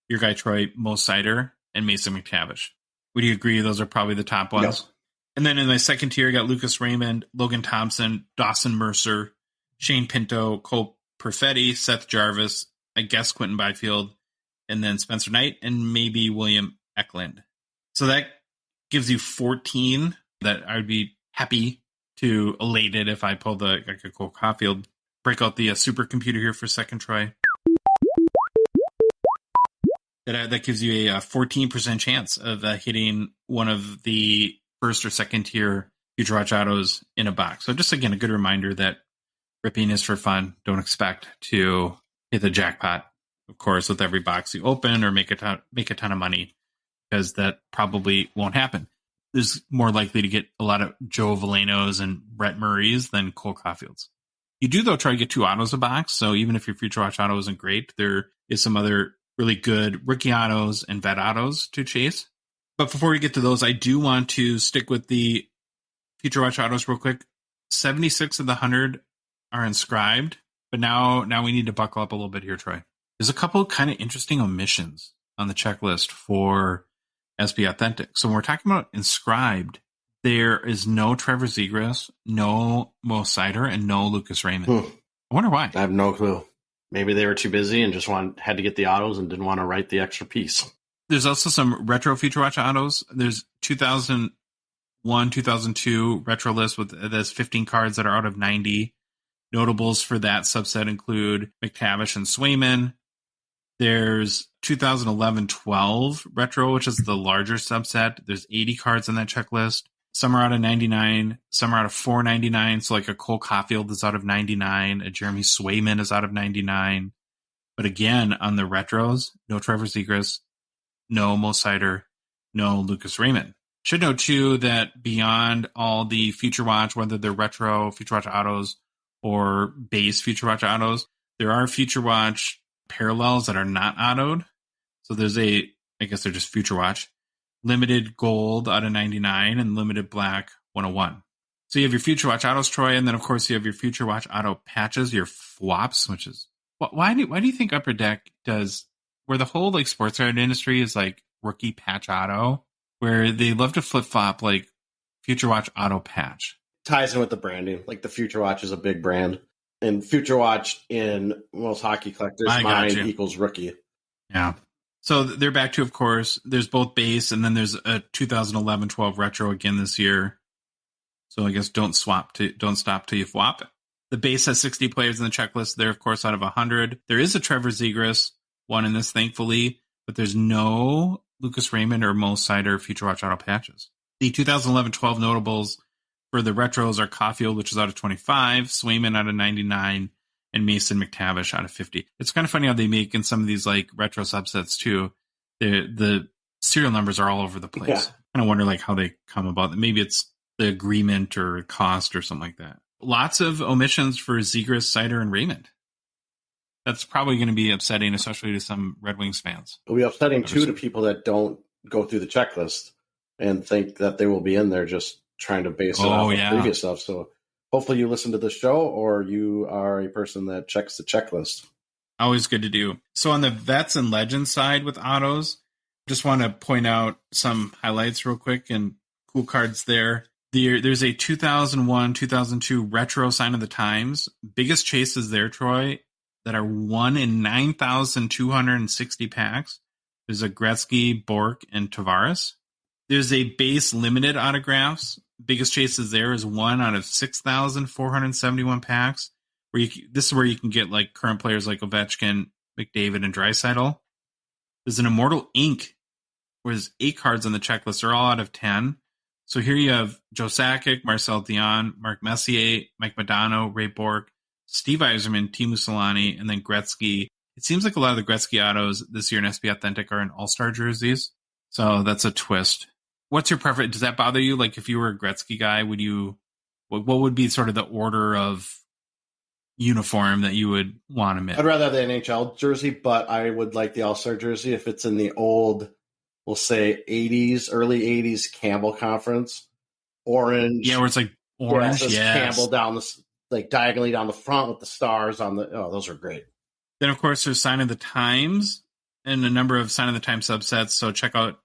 Speaker 1: your guy Troy, Mo Seider, and Mason McTavish. Would you agree those are probably the top ones? Yep. And then in my second tier, I got Lucas Raymond, Logan Thompson, Dawson Mercer, Shane Pinto, Cole Perfetti, Seth Jarvis, I guess Quentin Byfield, and then Spencer Knight, and maybe William Eklund. So that gives you 14 that I would be happy to elated if I pull the like a Cole Caulfield. Break out the supercomputer here for a second, Troy. That gives you a 14% chance of hitting one of the first or second tier Future Watch autos in a box. So just, again, a good reminder that ripping is for fun. Don't expect to hit the jackpot, of course, with every box you open or make a ton of money, because that probably won't happen. There's more likely to get a lot of Joe Velenos and Brett Murrays than Cole Caulfields. You do, though, try to get 2 autos a box. So even if your Future Watch auto isn't great, there is some other really good rookie autos and vet autos to chase. But before we get to those, I do want to stick with the Future Watch autos real quick. 76 of the 100 are inscribed, but now we need to buckle up a little bit here, Troy. There's a couple kind of interesting omissions on the checklist for SP Authentic. So when we're talking about inscribed, there is no Trevor Zegras, no Mo Seider, and no Lucas Raymond. I wonder why.
Speaker 2: I have no clue. Maybe they were too busy and just had to get the autos and didn't want to write the extra piece.
Speaker 1: There's also some retro Future Watch autos. There's 2001, 2002 retro list with there's 15 cards that are out of 90. Notables for that subset include McTavish and Swayman. There's 2011-12 retro, which is the larger subset. There's 80 cards on that checklist. Some are out of 99, some are out of 499. So like a Cole Caulfield is out of 99, a Jeremy Swayman is out of 99. But again, on the retros, no Trevor Zegras, no Mo Seider, no Lucas Raymond. Should note too that beyond all the Future Watch, whether they're retro Future Watch autos or base Future Watch autos, there are Future Watch parallels that are not autoed. So there's I guess they're just Future Watch. Limited gold out of 99 and limited black 101. So you have your Future Watch autos, Troy, and then of course you have your Future Watch auto patches, your FWAPs, which is why do you think Upper Deck does where the whole like sports card industry is like rookie patch auto, where they love to flip flop like Future Watch auto patch.
Speaker 2: Ties in with the branding. Like the Future Watch is a big brand, and Future Watch in most hockey collectors' mind equals rookie.
Speaker 1: Yeah. So they're back to, of course, there's both base and then there's a 2011-12 retro again this year. So I guess don't stop till you flop it. The base has 60 players in the checklist. They're, of course, out of 100. There is a Trevor Zegras one in this, thankfully, but there's no Lucas Raymond or Mo Seider Future Watch auto patches. The 2011-12 notables for the retros are Caulfield, which is out of 25, Swayman out of 99, and Mason McTavish out of 50. It's kind of funny how they make in some of these like retro subsets too. The serial numbers are all over the place. Yeah. I kind of wonder like how they come about. Maybe it's the agreement or cost or something like that. Lots of omissions for Zegras, Seider, and Raymond. That's probably going to be upsetting, especially to some Red Wings fans.
Speaker 2: It'll be upsetting too to people that don't go through the checklist and think that they will be in there just trying to base it off of previous stuff. So hopefully you listen to the show or you are a person that checks the checklist.
Speaker 1: Always good to do. So on the Vets and Legends side with autos, just want to point out some highlights real quick and cool cards there. There's a 2001, 2002 retro Sign of the Times. Biggest chases there, Troy, that are 1 in 9,260 packs. There's a Gretzky, Bork, and Tavares. There's a base limited autographs. Biggest chases there is 1 out of 6,471 packs. This is where you can get like current players like Ovechkin, McDavid, and Draisaitl. There's an Immortal Ink, where there's 8 cards on the checklist. They're all out of 10. So here you have Joe Sakic, Marcel Dion, Mark Messier, Mike Modano, Ray Bork, Steve Yzerman, Teemu Selanne, and then Gretzky. It seems like a lot of the Gretzky autos this year in SP Authentic are in All-Star jerseys. So that's a twist. What's your preference? Does that bother you? Like, if you were a Gretzky guy, what would be sort of the order of uniform that you would want to mint?
Speaker 2: I'd rather have the NHL jersey, but I would like the All-Star jersey if it's in the old, we'll say early 80s Campbell Conference. Orange.
Speaker 1: Yeah, where it's like orange.
Speaker 2: Yeah, Campbell down like diagonally down the front with the stars on the. Oh, those are great.
Speaker 1: Then, of course, there's Sign of the Times and a number of Sign of the Times subsets. So check out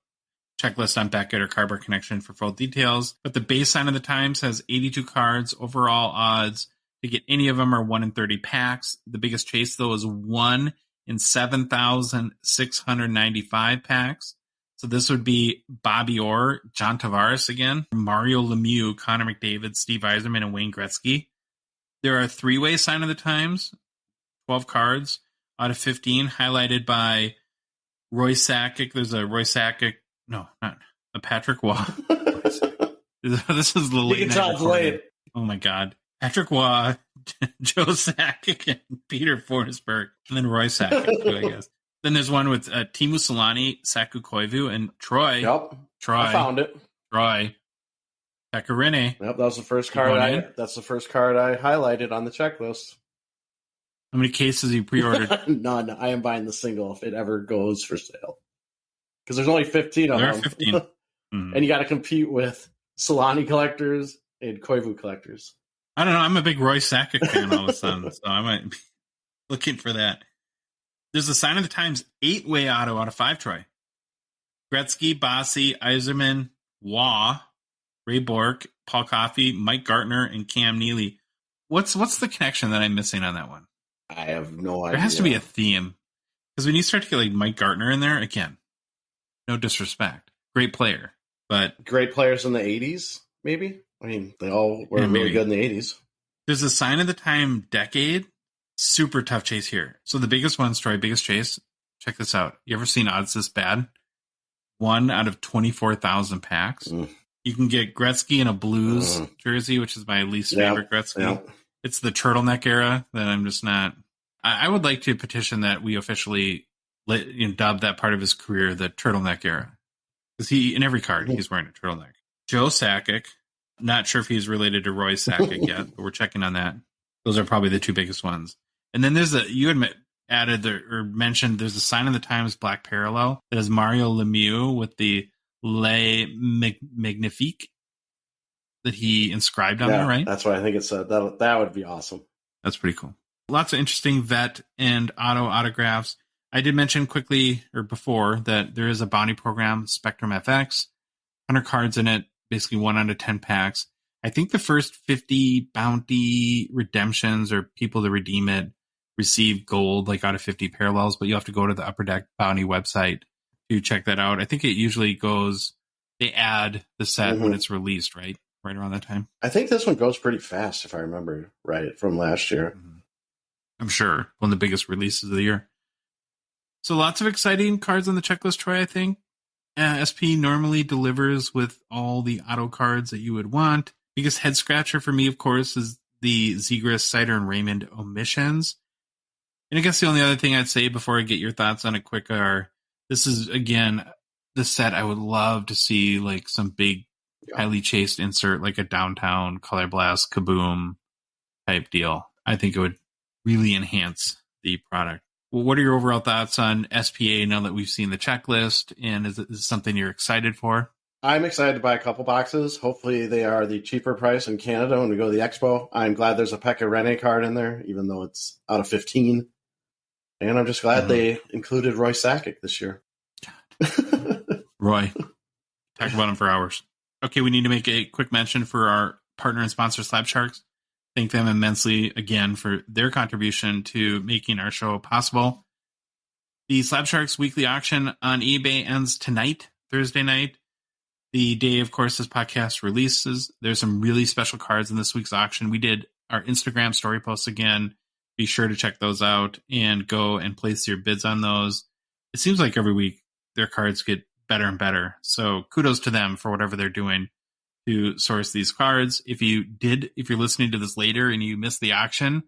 Speaker 1: checklist on Beckett or Cardboard Connection for full details. But the base Sign of the Times has 82 cards. Overall odds to get any of them are 1 in 30 packs. The biggest chase, though, is 1 in 7,695 packs. So this would be Bobby Orr, John Tavares again, Mario Lemieux, Connor McDavid, Steve Yzerman, and Wayne Gretzky. There are three-way Sign of the Times, 12 cards out of 15, highlighted by Roy Sakic. There's a Roy Sakic. No, not a Patrick Waugh. This is the late night recording. Oh, my God. Patrick Waugh, Joe Sakic, and Peter Forsberg, and then Roy Sakic, too, I guess. Then there's one with Teemu Selanne, Saku Koivu, and Troy.
Speaker 2: Yep.
Speaker 1: Troy.
Speaker 2: I found it.
Speaker 1: Troy. Pecorine.
Speaker 2: Yep, that was the first card. That's the first card I highlighted on the checklist.
Speaker 1: How many cases you pre-ordered?
Speaker 2: None. I am buying the single if it ever goes for sale. Because there's only 15 of them.
Speaker 1: There are 15.
Speaker 2: And you got to compete with Selanne collectors and Koivu collectors.
Speaker 1: I don't know. I'm a big Roy Sakic fan all of a sudden, so I might be looking for that. There's a Sign of the Times 8-way auto out of 5, Troy. Gretzky, Bossy, Yzerman, Waugh, Ray Bork, Paul Coffey, Mike Gartner, and Cam Neely. What's the connection that I'm missing on that one?
Speaker 2: I have no idea.
Speaker 1: There has to be a theme. Because when you start to get like Mike Gartner in there, again, no disrespect. Great player. But
Speaker 2: great players in the 80s, maybe? I mean, they all were really good in the 80s.
Speaker 1: There's a Sign of the Time decade. Super tough chase here. So the biggest one, Troy, biggest chase. Check this out. You ever seen odds this bad? 1 out of 24,000 packs. You can get Gretzky in a Blues jersey, which is my least favorite Gretzky.
Speaker 2: Yep.
Speaker 1: It's the turtleneck era that I'm just not. I would like to petition that we officially dub that part of his career the turtleneck era. Because in every card, he's wearing a turtleneck. Joe Sakic. Not sure if he's related to Roy Sakic yet, but we're checking on that. Those are probably the two biggest ones. And then there's you had mentioned there's a Sign of the Times Black Parallel that is Mario Lemieux with the Le Magnifique that he inscribed on there, right?
Speaker 2: That's what I think it said. That would be awesome.
Speaker 1: That's pretty cool. Lots of interesting vet and auto autographs. I did mention quickly or before that there is a bounty program, Spectrum FX, 100 cards in it, basically 1 out of 10 packs. I think the first 50 bounty redemptions or people that redeem it receive gold, like out of 50 parallels, but you have to go to the Upper Deck Bounty website to check that out. I think it usually they add the set when it's released, right? Right around that time.
Speaker 2: I think this one goes pretty fast, if I remember right, from last year.
Speaker 1: I'm sure. One of the biggest releases of the year. So lots of exciting cards on the checklist, Troy, I think. SP normally delivers with all the auto cards that you would want. Biggest head scratcher for me, of course, is the Zegras, Sider, and Raymond omissions. And I guess the only other thing I'd say before I get your thoughts on it quick are, this is, again, the set I would love to see, like some big, highly chased insert, like a Downtown, Color Blast, Kaboom type deal. I think it would really enhance the product. Well, what are your overall thoughts on SPA now that we've seen the checklist? And is it something you're excited for?
Speaker 2: I'm excited to buy a couple boxes. Hopefully they are the cheaper price in Canada when we go to the expo. I'm glad there's a Pekka Rinne card in there, even though it's out of 15. And I'm just glad they included Roy Sakic this year.
Speaker 1: Roy. Talk about him for hours. Okay, we need to make a quick mention for our partner and sponsor, Slab Sharks. Thank them immensely again for their contribution to making our show possible. The Slab Sharks weekly auction on eBay ends tonight, Thursday night. The day, of course, this podcast releases. There's some really special cards in this week's auction. We did our Instagram story posts again. Be sure to check those out and go and place your bids on those. It seems like every week their cards get better and better. So kudos to them for whatever they're doing to source these cards. If you're listening to this later and you missed the auction,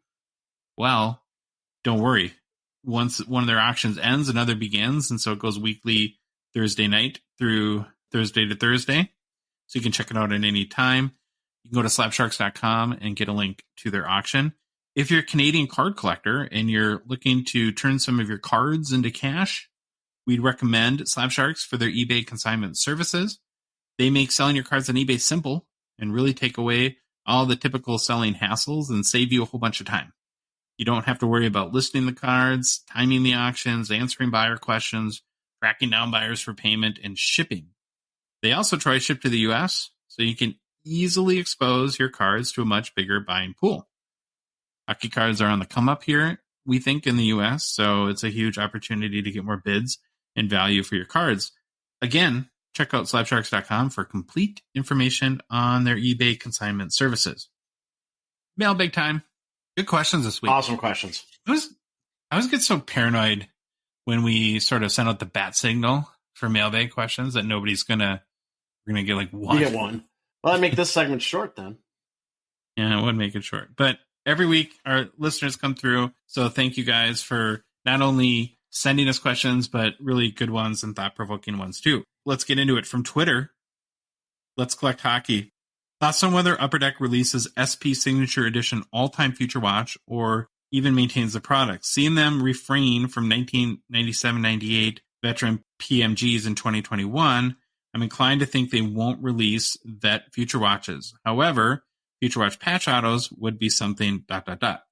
Speaker 1: well, don't worry. Once one of their auctions ends, another begins. And so it goes weekly Thursday night through Thursday to Thursday. So you can check it out at any time. You can go to slabsharks.com and get a link to their auction. If you're a Canadian card collector and you're looking to turn some of your cards into cash, we'd recommend Slab Sharks for their eBay consignment services. They make selling your cards on eBay simple and really take away all the typical selling hassles and save you a whole bunch of time. You don't have to worry about listing the cards, timing the auctions, answering buyer questions, tracking down buyers for payment, and shipping. They also try to ship to the US, so you can easily expose your cards to a much bigger buying pool. Hockey cards are on the come up here, we think, in the US, so it's a huge opportunity to get more bids and value for your cards. Again, check out slabsharks.com for complete information on their eBay consignment services. Mailbag time. Good questions this week.
Speaker 2: Awesome questions.
Speaker 1: I always get so paranoid when we sort of send out the bat signal for mailbag questions that we're gonna get like one.
Speaker 2: You get one. Well, I make this segment short then.
Speaker 1: Yeah, it would make it short. But every week our listeners come through. So thank you guys for not only sending us questions, but really good ones and thought-provoking ones too. Let's get into it. From Twitter, Let's Collect Hockey. Thoughts on whether Upper Deck releases SP Signature Edition All-Time Future Watch or even maintains the product. Seeing them refrain from 1997-98 veteran PMGs in 2021, I'm inclined to think they won't release vet Future Watches. However, Future Watch patch autos would be something ...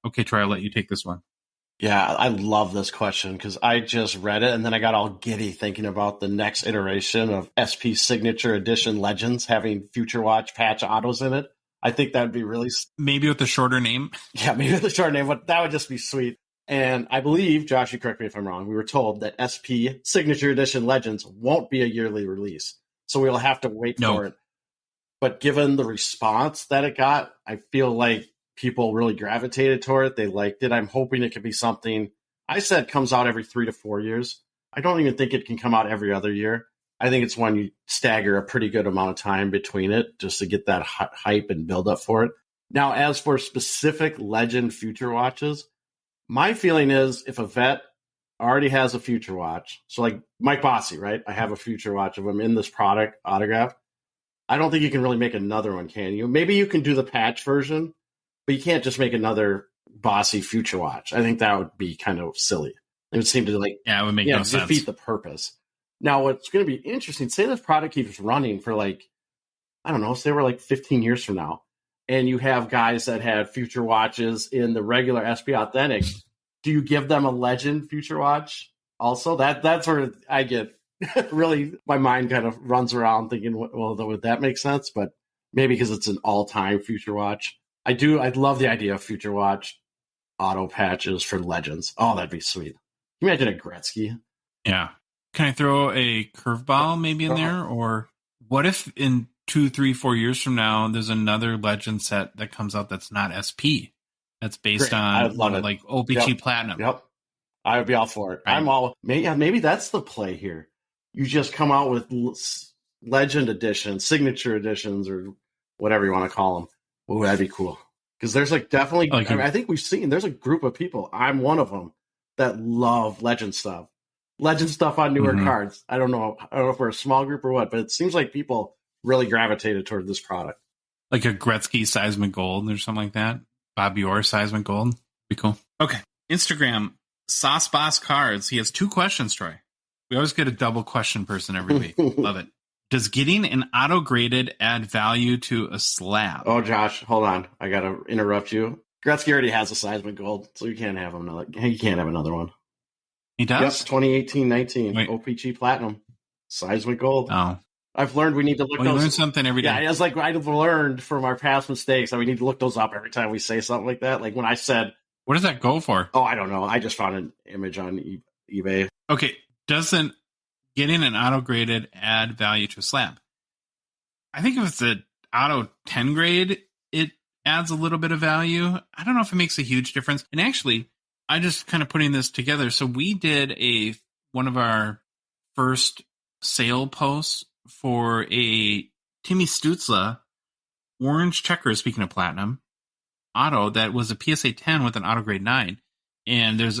Speaker 1: Okay, Troy, I'll let you take this one.
Speaker 2: Yeah, I love this question because I just read it and then I got all giddy thinking about the next iteration of SP Signature Edition Legends having Future Watch patch autos in it. I think that would be really...
Speaker 1: Maybe with a shorter name.
Speaker 2: Yeah, maybe with a shorter name, but that would just be sweet. And I believe, Josh, you correct me if I'm wrong, we were told that SP Signature Edition Legends won't be a yearly release. So we'll have to wait for it. But given the response that it got, I feel like people really gravitated toward it. They liked it. I'm hoping it could be something, I said, comes out every 3 to 4 years. I don't even think it can come out every other year. I think it's when you stagger a pretty good amount of time between it just to get that hype and build up for it. Now, as for specific Legend Future Watches, my feeling is if a vet already has a Future Watch, so like Mike Bossy, right? I have a Future Watch of him in this product autograph. I don't think you can really make another one, can you? Maybe you can do the patch version, but you can't just make another Bossy Future Watch. I think that would be kind of silly. It would seem to
Speaker 1: it would make no sense.
Speaker 2: Defeat the purpose. Now, what's going to be interesting, say this product keeps running for say we're 15 years from now, and you have guys that had Future Watches in the regular SP Authentic. Do you give them a Legend Future Watch also? That's where I get really, my mind kind of runs around thinking, well, would that make sense? But maybe because it's an all-time Future Watch. I'd love the idea of Future Watch auto patches for Legends. Oh, that'd be sweet. Can you imagine a Gretzky?
Speaker 1: Yeah. Can I throw a curveball maybe in there? Or what if in 2, 3, 4 years from now, there's another Legend set that comes out that's not SP? That's based on like OPG Platinum.
Speaker 2: Yep. I would be all for it. Right. Maybe that's the play here. You just come out with Legend Editions, Signature Editions, or whatever you want to call them. Oh, that'd be cool. Because there's definitely, I think we've seen, there's a group of people, I'm one of them, that love Legend stuff. Legend stuff on newer cards. I don't know if we're a small group or what, but it seems like people really gravitated toward this product.
Speaker 1: Like a Gretzky Seismic Gold or something like that. Bobby Orr Seismic Gold. Be cool. Okay. Instagram, Sauce Boss Cards. He has 2 questions, Troy. We always get a double question person every week. Love it. Does getting an auto-graded add value to a slab?
Speaker 2: Oh, Josh, hold on. I got to interrupt you. Gretzky already has a Seismic Gold, so you can't have another. He can't have another one.
Speaker 1: He does?
Speaker 2: Yep, 2018-19. OPG Platinum. Seismic Gold.
Speaker 1: Oh.
Speaker 2: I've learned we need to look those.
Speaker 1: You learn something every day.
Speaker 2: Yeah, it's like I've learned from our past mistakes that we need to look those up every time we say something like that. Like when I said...
Speaker 1: What does that go for?
Speaker 2: Oh, I don't know. I just found an image on eBay.
Speaker 1: Okay, doesn't getting an auto-graded add value to a slab? I think if it's an auto 10 grade, it adds a little bit of value. I don't know if it makes a huge difference. And actually, I just kind of putting this together. So we did one of our first sale posts for a Timmy Stützle orange checker, speaking of platinum, auto that was a PSA 10 with an auto grade 9. And it's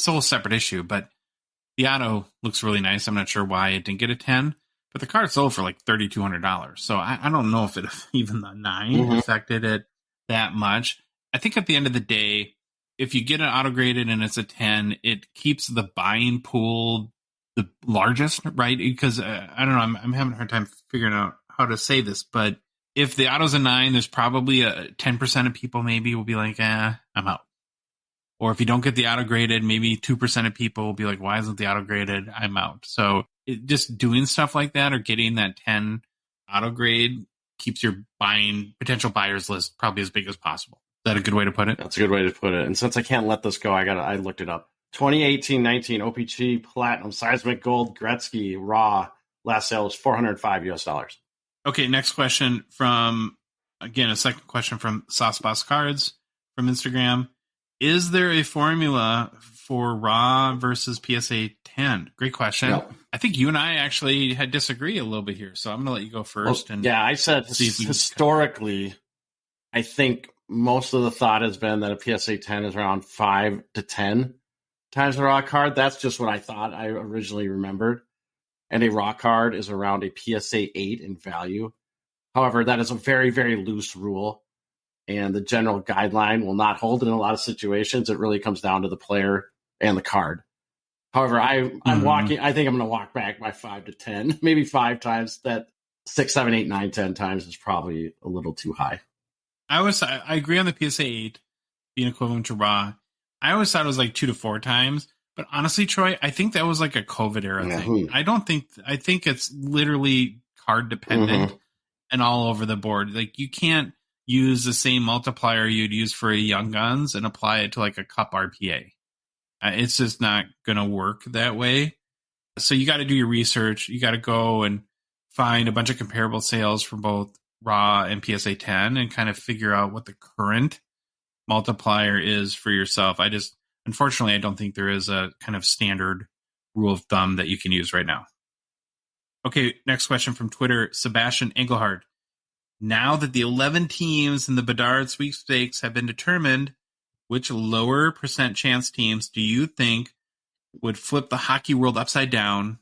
Speaker 1: a whole separate issue, but the auto looks really nice. I'm not sure why it didn't get a 10, but the card sold for like $3,200. So I don't know if it even the 9 affected it that much. I think at the end of the day, if you get an auto graded and it's a 10, it keeps the buying pool the largest, right? Because I don't know, I'm having a hard time figuring out how to say this, but if the auto's a 9, there's probably a 10% of people maybe will be like, I'm out. Or if you don't get the auto graded, maybe 2% of people will be like, why isn't the auto graded? I'm out. So just doing stuff like that or getting that 10 auto grade keeps your potential buyers list probably as big as possible. Is that a good way to put it?
Speaker 2: That's a good way to put it. And since I can't let this go, I looked it up. 2018-19 OPG Platinum Seismic Gold Gretzky Raw. Last sale was $405 US.
Speaker 1: Okay, next question from, again, a second question from Sauce Boss Cards from Instagram. Is there a formula for Raw versus PSA 10? Great question. Yep. I think you and I actually had disagree a little bit here, so I'm going to let you go first.
Speaker 2: Well, yeah, I said historically, I think most of the thought has been that a PSA 10 is around 5 to 10 times a Raw card. That's just what I thought I originally remembered. And a Raw card is around a PSA 8 in value. However, that is a very, very loose rule. And the general guideline will not hold in a lot of situations. It really comes down to the player and the card. However, I think I'm going to walk back by 5 to 10, maybe 5 times. That 6, 7, 8, 9, 10 times is probably a little too high.
Speaker 1: I agree on the PSA 8 being equivalent to Raw. I always thought it was like 2 to 4 times. But honestly, Troy, I think that was like a COVID era thing. I think it's literally card dependent and all over the board. Like you can't use the same multiplier you'd use for a Young Guns and apply it to like a Cup RPA. It's just not going to work that way. So you got to do your research. You got to go and find a bunch of comparable sales for both Raw and PSA 10 and kind of figure out what the current multiplier is for yourself. Unfortunately, I don't think there is a kind of standard rule of thumb that you can use right now. Okay, next question from Twitter, Sebastian Engelhardt. Now that the 11 teams in the Bedard sweepstakes have been determined, which lower percent chance teams do you think would flip the hockey world upside down?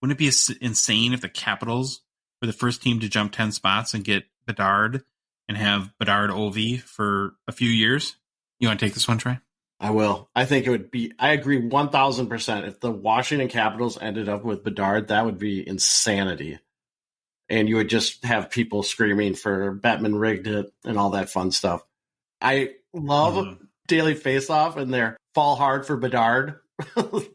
Speaker 1: Wouldn't it be insane if the Capitals were the first team to jump 10 spots and get Bedard and have Bedard Ovi for a few years? You want to take this one, Trey?
Speaker 2: I will. I think it would be, I agree 1,000%. If the Washington Capitals ended up with Bedard, that would be insanity. And you would just have people screaming for Bettman rigged it and all that fun stuff. I love Daily Faceoff and their fall hard for Bedard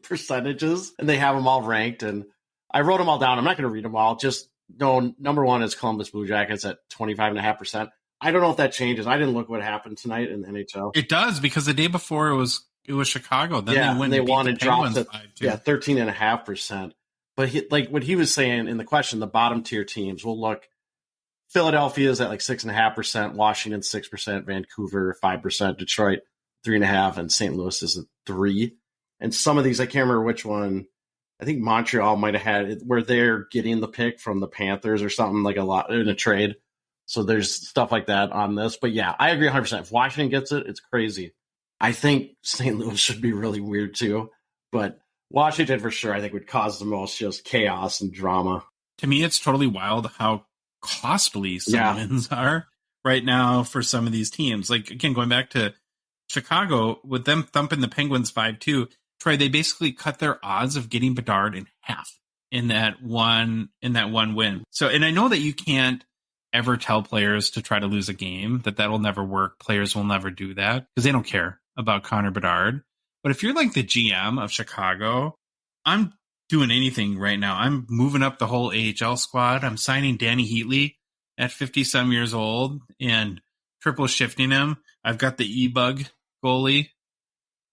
Speaker 2: percentages, and they have them all ranked. And I wrote them all down. I'm not going to read them all. Just know number one is Columbus Blue Jackets at 25.5%. I don't know if that changes. I didn't look what happened tonight in the NHL.
Speaker 1: It does, because the day before it was Chicago. Then
Speaker 2: they won and dropped at 13.5%. But like what he was saying in the question, the bottom tier teams will look. Philadelphia's at like 6.5%, Washington 6%, Vancouver 5%, Detroit 3.5%, and St. Louis is at 3%. And some of these, I can't remember which one. I think Montreal might have had it where they're getting the pick from the Panthers or something, like a lot in a trade. So there's stuff like that on this. But yeah, I agree 100%. If Washington gets it, it's crazy. I think St. Louis should be really weird too. But Washington for sure, I think, would cause the most just chaos and drama.
Speaker 1: To me, it's totally wild how costly some wins are right now for some of these teams. Like, again, going back to Chicago, with them thumping the Penguins 5-2, Troy, they basically cut their odds of getting Bedard in half in that one win. So, and I know that you can't ever tell players to try to lose a game, that will never work. Players will never do that because they don't care about Connor Bedard. But if you're like the GM of Chicago, I'm doing anything right now. I'm moving up the whole AHL squad. I'm signing Danny Heatley at 50-some years old and triple shifting him. I've got the E-Bug goalie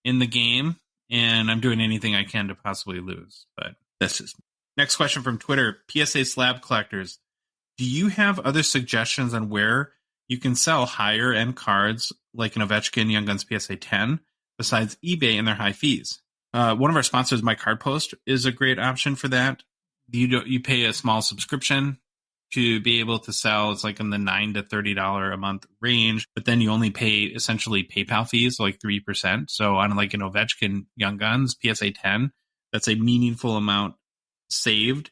Speaker 1: in the game, and I'm doing anything I can to possibly lose. But that's just... Next question from Twitter, PSA Slab Collectors. Do you have other suggestions on where you can sell higher end cards like an Ovechkin Young Guns PSA 10 besides eBay and their high fees? One of our sponsors, My Card Post, is a great option for that. You pay a small subscription to be able to sell. It's like in the $9 to $30 a month range, but then you only pay essentially PayPal fees, like 3%. So on like an Ovechkin Young Guns PSA 10, that's a meaningful amount saved.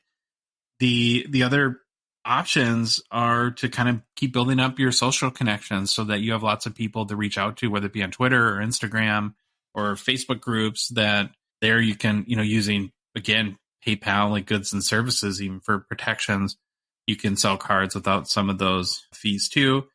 Speaker 1: The other options are to kind of keep building up your social connections so that you have lots of people to reach out to, whether it be on Twitter or Instagram or Facebook groups, that there you can, using, again, PayPal, like goods and services, even for protections, you can sell cards without some of those fees too.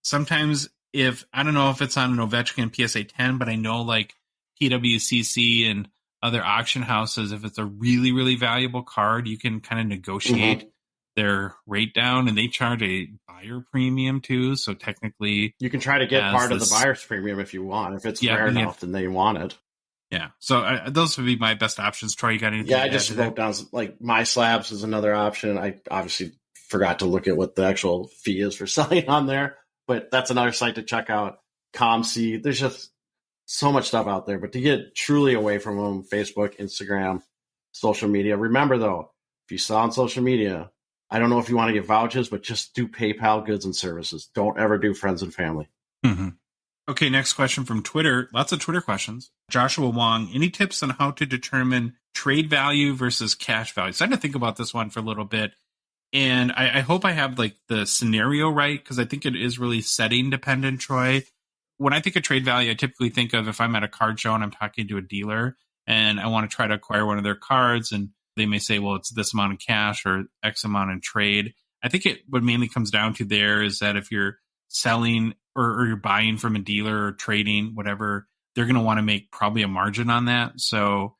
Speaker 1: Sometimes I don't know if it's on an Ovechkin PSA 10, but I know like PWCC and other auction houses, if it's a really, really valuable card, you can kind of negotiate their rate down, and they charge a buyer premium too. So technically
Speaker 2: you can try to get part of the buyer's premium if you want, if it's rare enough and they want it.
Speaker 1: Yeah. So those would be my best options. Troy, you got anything?
Speaker 2: Yeah, I just wrote down like My Slabs is another option. I obviously forgot to look at what the actual fee is for selling on there, but that's another site to check out. ComC. There's just so much stuff out there, but to get truly away from them, Facebook, Instagram, social media. Remember though, if you sell on social media, I don't know if you want to get vouchers, but just do PayPal goods and services. Don't ever do friends and family.
Speaker 1: Mm-hmm. Okay, next question from Twitter. Lots of Twitter questions. Joshua Wong, any tips on how to determine trade value versus cash value? So I had to think about this one for a little bit. And I hope I have like the scenario right, because I think it is really setting dependent, Troy. When I think of trade value, I typically think of if I'm at a card show and I'm talking to a dealer and I want to try to acquire one of their cards, and they may say, well, it's this amount of cash or X amount in trade. I think what mainly comes down to there is that if you're selling or you're buying from a dealer or trading, whatever, they're going to want to make probably a margin on that. So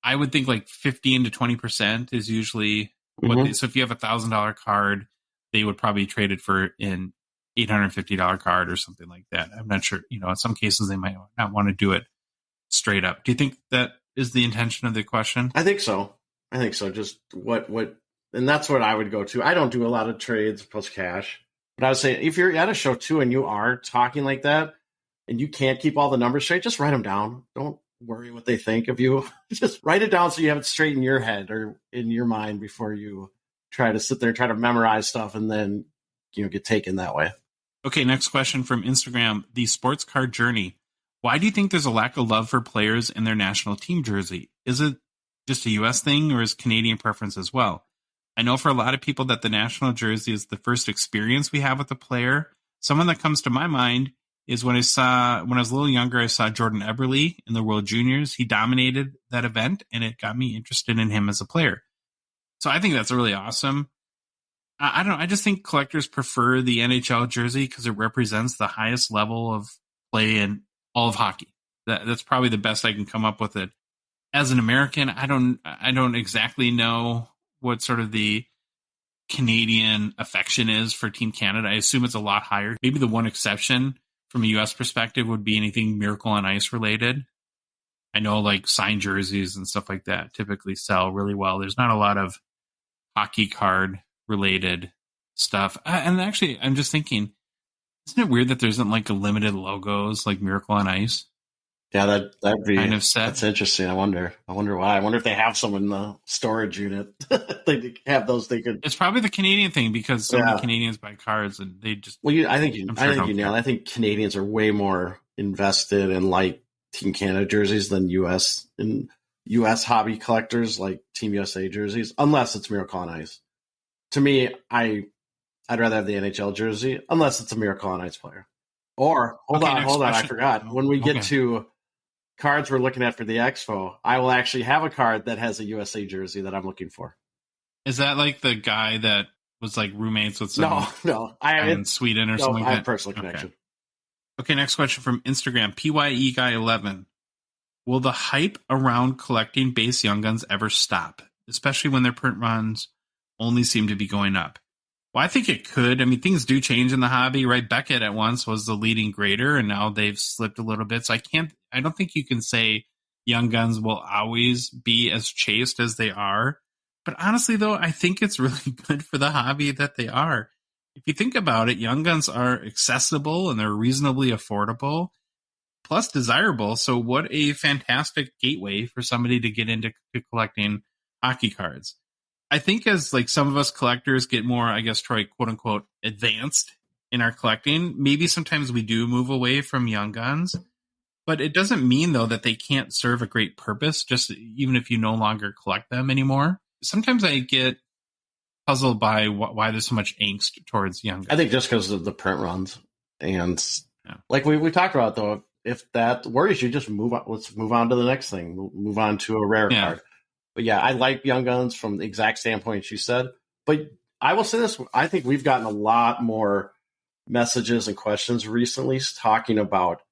Speaker 1: I would think like 15 to 20% is usually what so if you have $1,000 card, they would probably trade it for an $850 card or something like that. I'm not sure. In some cases they might not want to do it straight up. Do you think that is the intention of the question?
Speaker 2: I think so. Just what, and that's what I would go to. I don't do a lot of trades plus cash, but I would say if you're at a show too and you are talking like that and you can't keep all the numbers straight, just write them down. Don't worry what they think of you. Just write it down so you have it straight in your head or in your mind before you try to sit there and try to memorize stuff and then get taken that way.
Speaker 1: Okay, next question from Instagram, the Sports Card Journey. Why do you think there's a lack of love for players in their national team jersey? Is it just a U.S. thing, or is Canadian preference as well? I know for a lot of people that the national jersey is the first experience we have with a player. Someone that comes to my mind is when I was a little younger, I saw Jordan Eberle in the World Juniors. He dominated that event, and it got me interested in him as a player. So I think that's really awesome. I don't know. I just think collectors prefer the NHL jersey because it represents the highest level of play in all of hockey. That's probably the best I can come up with it. As an American, I don't exactly know what sort of the Canadian affection is for Team Canada. I assume it's a lot higher. Maybe the one exception from a U.S. perspective would be anything Miracle on Ice related. I know like signed jerseys and stuff like that typically sell really well. There's not a lot of hockey card related stuff. And actually, I'm just thinking, isn't it weird that there isn't like a limited logos like Miracle on Ice?
Speaker 2: Yeah, that'd be
Speaker 1: kind of set.
Speaker 2: That's interesting. I wonder why. I wonder if they have some in the storage unit. They have those. They could.
Speaker 1: It's probably the Canadian thing because so many Canadians buy cards and they just.
Speaker 2: Well, I think you nailed. I think Canadians are way more invested in like Team Canada jerseys than U.S. hobby collectors like Team USA jerseys, unless it's Miracle on Ice. To me, I'd rather have the NHL jersey unless it's a Miracle on Ice player. Or hold on, I forgot. When we get to cards we're looking at for the Expo, I will actually have a card that has a USA jersey that I'm looking for.
Speaker 1: Is that like the guy that was like roommates with some
Speaker 2: I
Speaker 1: in Sweden or something like that?
Speaker 2: I have a personal connection.
Speaker 1: Okay, next question from Instagram, PYE Guy 11. Will the hype around collecting base Young Guns ever stop, especially when their print runs only seem to be going up? Well, I think it could. I mean, things do change in the hobby, right? Beckett at once was the leading grader, and now they've slipped a little bit. So I don't think you can say Young Guns will always be as chased as they are. But honestly, though, I think it's really good for the hobby that they are. If you think about it, Young Guns are accessible and they're reasonably affordable, plus desirable. So what a fantastic gateway for somebody to get into collecting hockey cards. I think as like some of us collectors get more, I guess, Troy, quote unquote, advanced in our collecting, maybe sometimes we do move away from Young Guns, but it doesn't mean though that they can't serve a great purpose, just even if you no longer collect them anymore. Sometimes I get puzzled by why there's so much angst towards young guys.
Speaker 2: I think just because of the print runs. And like we talked about, though, if that worries you, just move on. Let's move on to the next thing. We'll move on to a rare card. But yeah, I like Young Guns from the exact standpoint you said. But I will say this. I think we've gotten a lot more messages and questions recently talking about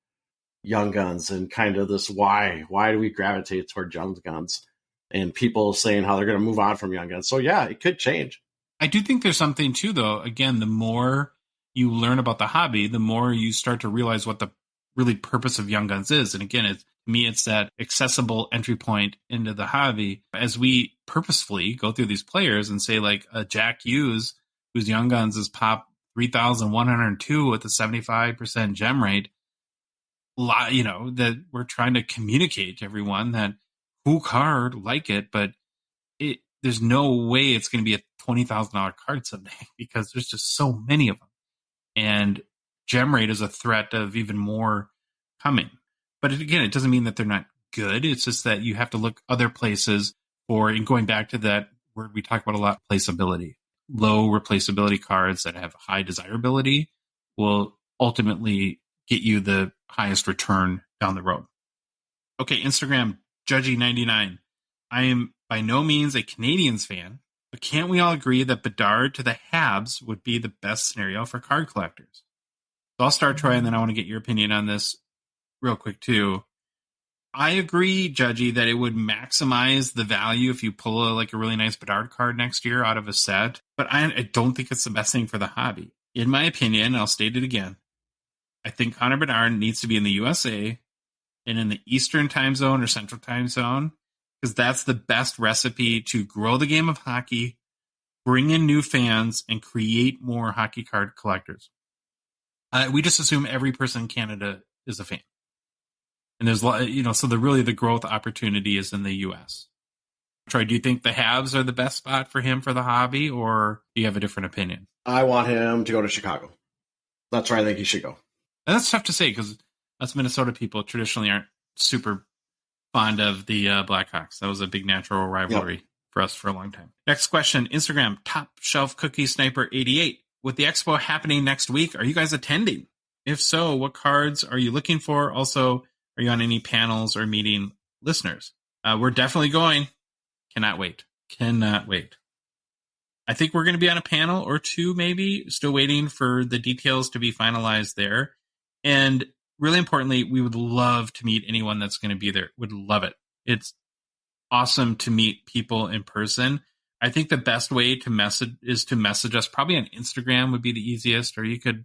Speaker 2: Young Guns and kind of this why do we gravitate toward Young Guns, and people saying how they're going to move on from Young Guns. So yeah, it could change. I
Speaker 1: do think there's something too, though. Again, the more you learn about the hobby, the more you start to realize what the really purpose of Young Guns is. And again, it's that accessible entry point into the hobby. As we purposefully go through these players and say, like a Jack Hughes, whose Young Guns is pop 3,102 with a 75% gem rate, that we're trying to communicate to everyone that cool card, like it, but there's no way it's going to be a $20,000 card someday because there's just so many of them. And gem rate is a threat of even more coming. But again, it doesn't mean that they're not good. It's just that you have to look other places for, and going back to that word we talk about a lot, placeability. Low replaceability cards that have high desirability will ultimately get you the highest return down the road. Okay, Instagram, Judgy99. I am by no means a Canadiens fan, but can't we all agree that Bedard to the Habs would be the best scenario for card collectors? So I'll start, Troy, and then I want to get your opinion on this real quick too. I agree, Judgy, that it would maximize the value if you pull a really nice Bedard card next year out of a set, but I don't think it's the best thing for the hobby. In my opinion, I'll state it again, I think Connor Bedard needs to be in the USA and in the Eastern time zone or Central time zone, because that's the best recipe to grow the game of hockey, bring in new fans, and create more hockey card collectors. We just assume every person in Canada is a fan. And there's, so the growth opportunity is in the U.S. Troy, do you think the Habs are the best spot for him for the hobby, or do you have a different opinion?
Speaker 2: I want him to go to Chicago. That's where I think he should go.
Speaker 1: And that's tough to say because us Minnesota people traditionally aren't super fond of the Blackhawks. That was a big natural rivalry for us for a long time. Next question, Instagram, Top Shelf Cookie Sniper 88. With the expo happening next week, are you guys attending? If so, what cards are you looking for? Also, are you on any panels or meeting listeners? We're definitely going. Cannot wait. I think we're going to be on a panel or two, maybe. Still waiting for the details to be finalized there. And really importantly, we would love to meet anyone that's going to be there. Would love it. It's awesome to meet people in person. I think the best way to message us. Probably on Instagram would be the easiest, or you could,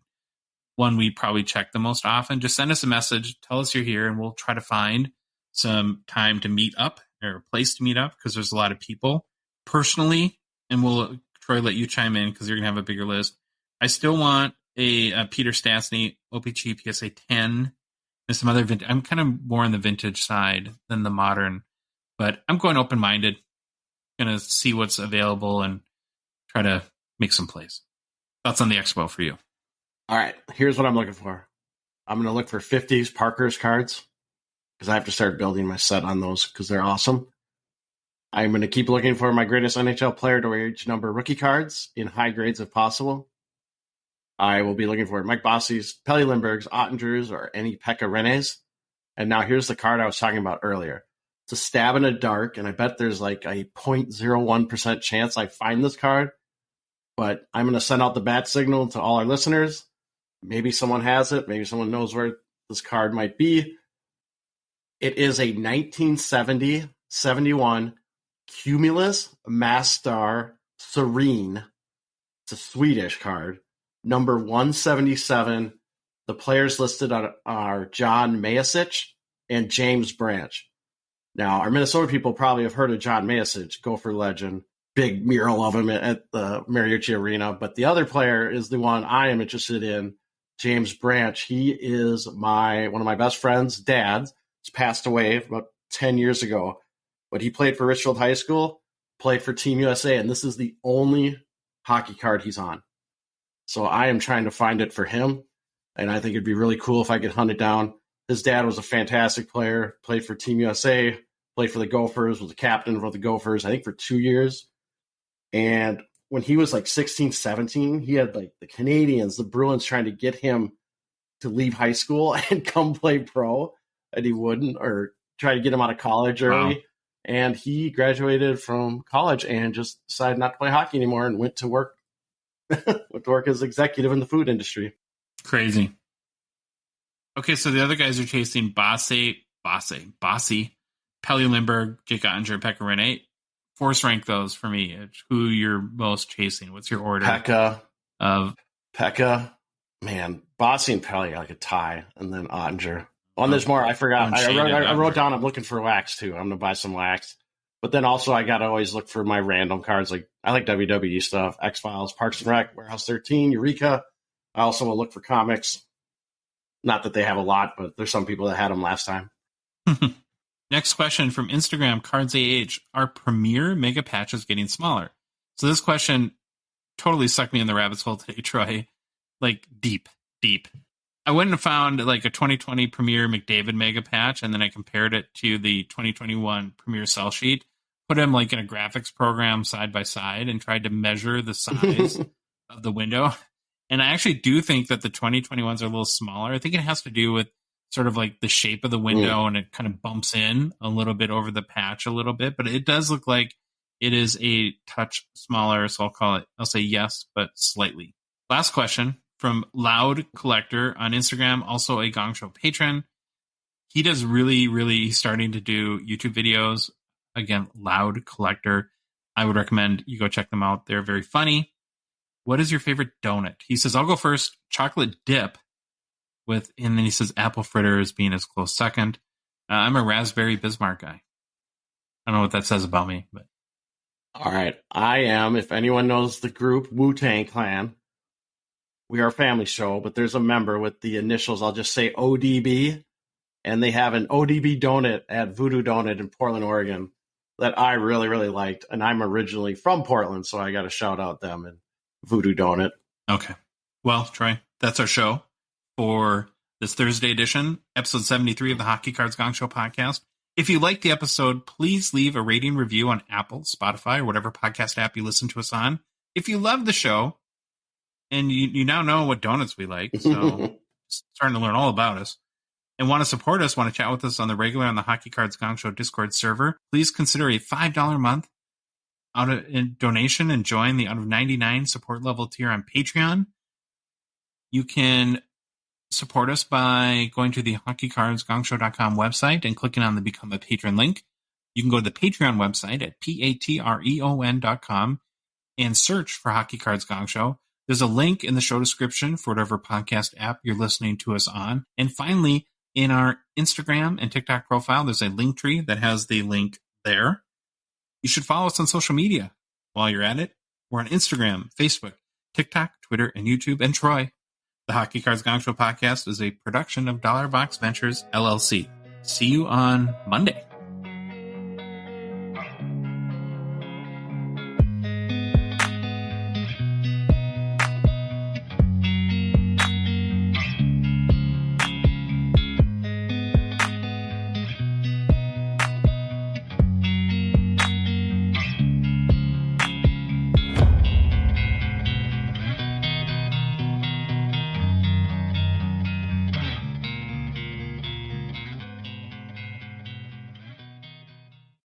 Speaker 1: one we probably check the most often. Just send us a message, tell us you're here, and we'll try to find some time to meet up or a place to meet up because there's a lot of people. Personally, and we'll, Troy, let you chime in because you're going to have a bigger list. I still want a Peter Stastny OPG PSA 10 and some other vintage. I'm kind of more on the vintage side than the modern, but I'm going open-minded. Going to see what's available and try to make some plays. Thoughts on the expo for you?
Speaker 2: All right, here's what I'm looking for. I'm going to look for 50s Parker's cards because I have to start building my set on those because they're awesome. I'm going to keep looking for my greatest NHL player to wear each number rookie cards in high grades if possible. I will be looking for Mike Bossy's, Pelle Lindbergh's, Ottinger's, or any Pekka Rinne's. And now here's the card I was talking about earlier. It's a stab in the dark, and I bet there's like a 0.01% chance I find this card. But I'm going to send out the bat signal to all our listeners. Maybe someone has it. Maybe someone knows where this card might be. It is a 1970-71 Cumulus Mastar Serene. It's a Swedish card. Number 177. The players listed are John Mayasic and James Branch. Now, our Minnesota people probably have heard of John Mayasic, Gopher legend. Big mural of him at the Mariucci Arena. But the other player is the one I am interested in, James Branch. He is one of my best friend's dads. He's passed away about 10 years ago. But he played for Richfield High School, played for Team USA, and this is the only hockey card he's on. So I am trying to find it for him, and I think it'd be really cool if I could hunt it down. His dad was a fantastic player, played for Team USA, played for the Gophers, was a captain for the Gophers, I think for 2 years. And when he was like 16, 17, he had like the Canadians, the Bruins trying to get him to leave high school and come play pro, and he wouldn't, or try to get him out of college early. Wow. And he graduated from college and just decided not to play hockey anymore and went to work as executive in the food industry.
Speaker 1: Crazy. Okay, so the other guys are chasing Bossy, Pelly Lindbergh, Jake Ottinger, Pekka Rinne. Force rank those for me. Who you're most chasing? What's your order?
Speaker 2: Pekka. Man, Bossy and Pelly like a tie, and then Ottinger. There's more. I forgot. I wrote down I'm looking for wax, too. I'm going to buy some wax. But then also I got to always look for my random cards. Like I like WWE stuff, X-Files, Parks and Rec, Warehouse 13, Eureka. I also will look for comics. Not that they have a lot, but there's some people that had them last time.
Speaker 1: Next question from Instagram, Cards AH. Are Premier Mega Patches getting smaller? So this question totally sucked me in the rabbit's hole today, Troy. Like deep. I wouldn't have found like a 2020 Premier McDavid Mega Patch, and then I compared it to the 2021 Premier Cell Sheet, put them like in a graphics program side by side and tried to measure the size of the window. And I actually do think that the 2021s are a little smaller. I think it has to do with sort of like the shape of the window, and it kind of bumps in a little bit over the patch a little bit, but it does look like it is a touch smaller. So I'll say yes, but slightly. Last question from Loud Collector on Instagram, also a Gongshow patron. He does really starting to do YouTube videos. Again, Loud Collector. I would recommend you go check them out. They're very funny. What is your favorite donut? He says, I'll go first. Chocolate dip. And then he says apple fritters being his close second. I'm a raspberry Bismarck guy. I don't know what that says about me, but
Speaker 2: all right. I am, if anyone knows the group Wu-Tang Clan, we are a family show, but there's a member with the initials, I'll just say ODB, and they have an ODB donut at Voodoo Donut in Portland, Oregon that I really liked, and I'm originally from Portland, so I got to shout out them and Voodoo Donut.
Speaker 1: Okay. Well, Troy, that's our show for this Thursday edition, episode 73 of the Hockey Cards Gongshow podcast. If you liked the episode, please leave a rating review on Apple, Spotify, or whatever podcast app you listen to us on. If you love the show, and you now know what donuts we like, so starting to learn all about us, and want to support us, want to chat with us on the regular on the Hockey Cards Gongshow Discord server, please consider a $5 a month donation and join the out of 99 support level tier on Patreon. You can support us by going to the hockeycardsgongshow.com website and clicking on the Become a Patron link. You can go to the Patreon website at patreon.com and search for Hockey Cards Gongshow. There's a link in the show description for whatever podcast app you're listening to us on. And finally, in our Instagram and TikTok profile, there's a link tree that has the link there. You should follow us on social media while you're at it. We're on Instagram, Facebook, TikTok, Twitter, and YouTube. And Troy, the Hockey Cards Gongshow podcast is a production of Dollar Box Ventures LLC. See you on Monday.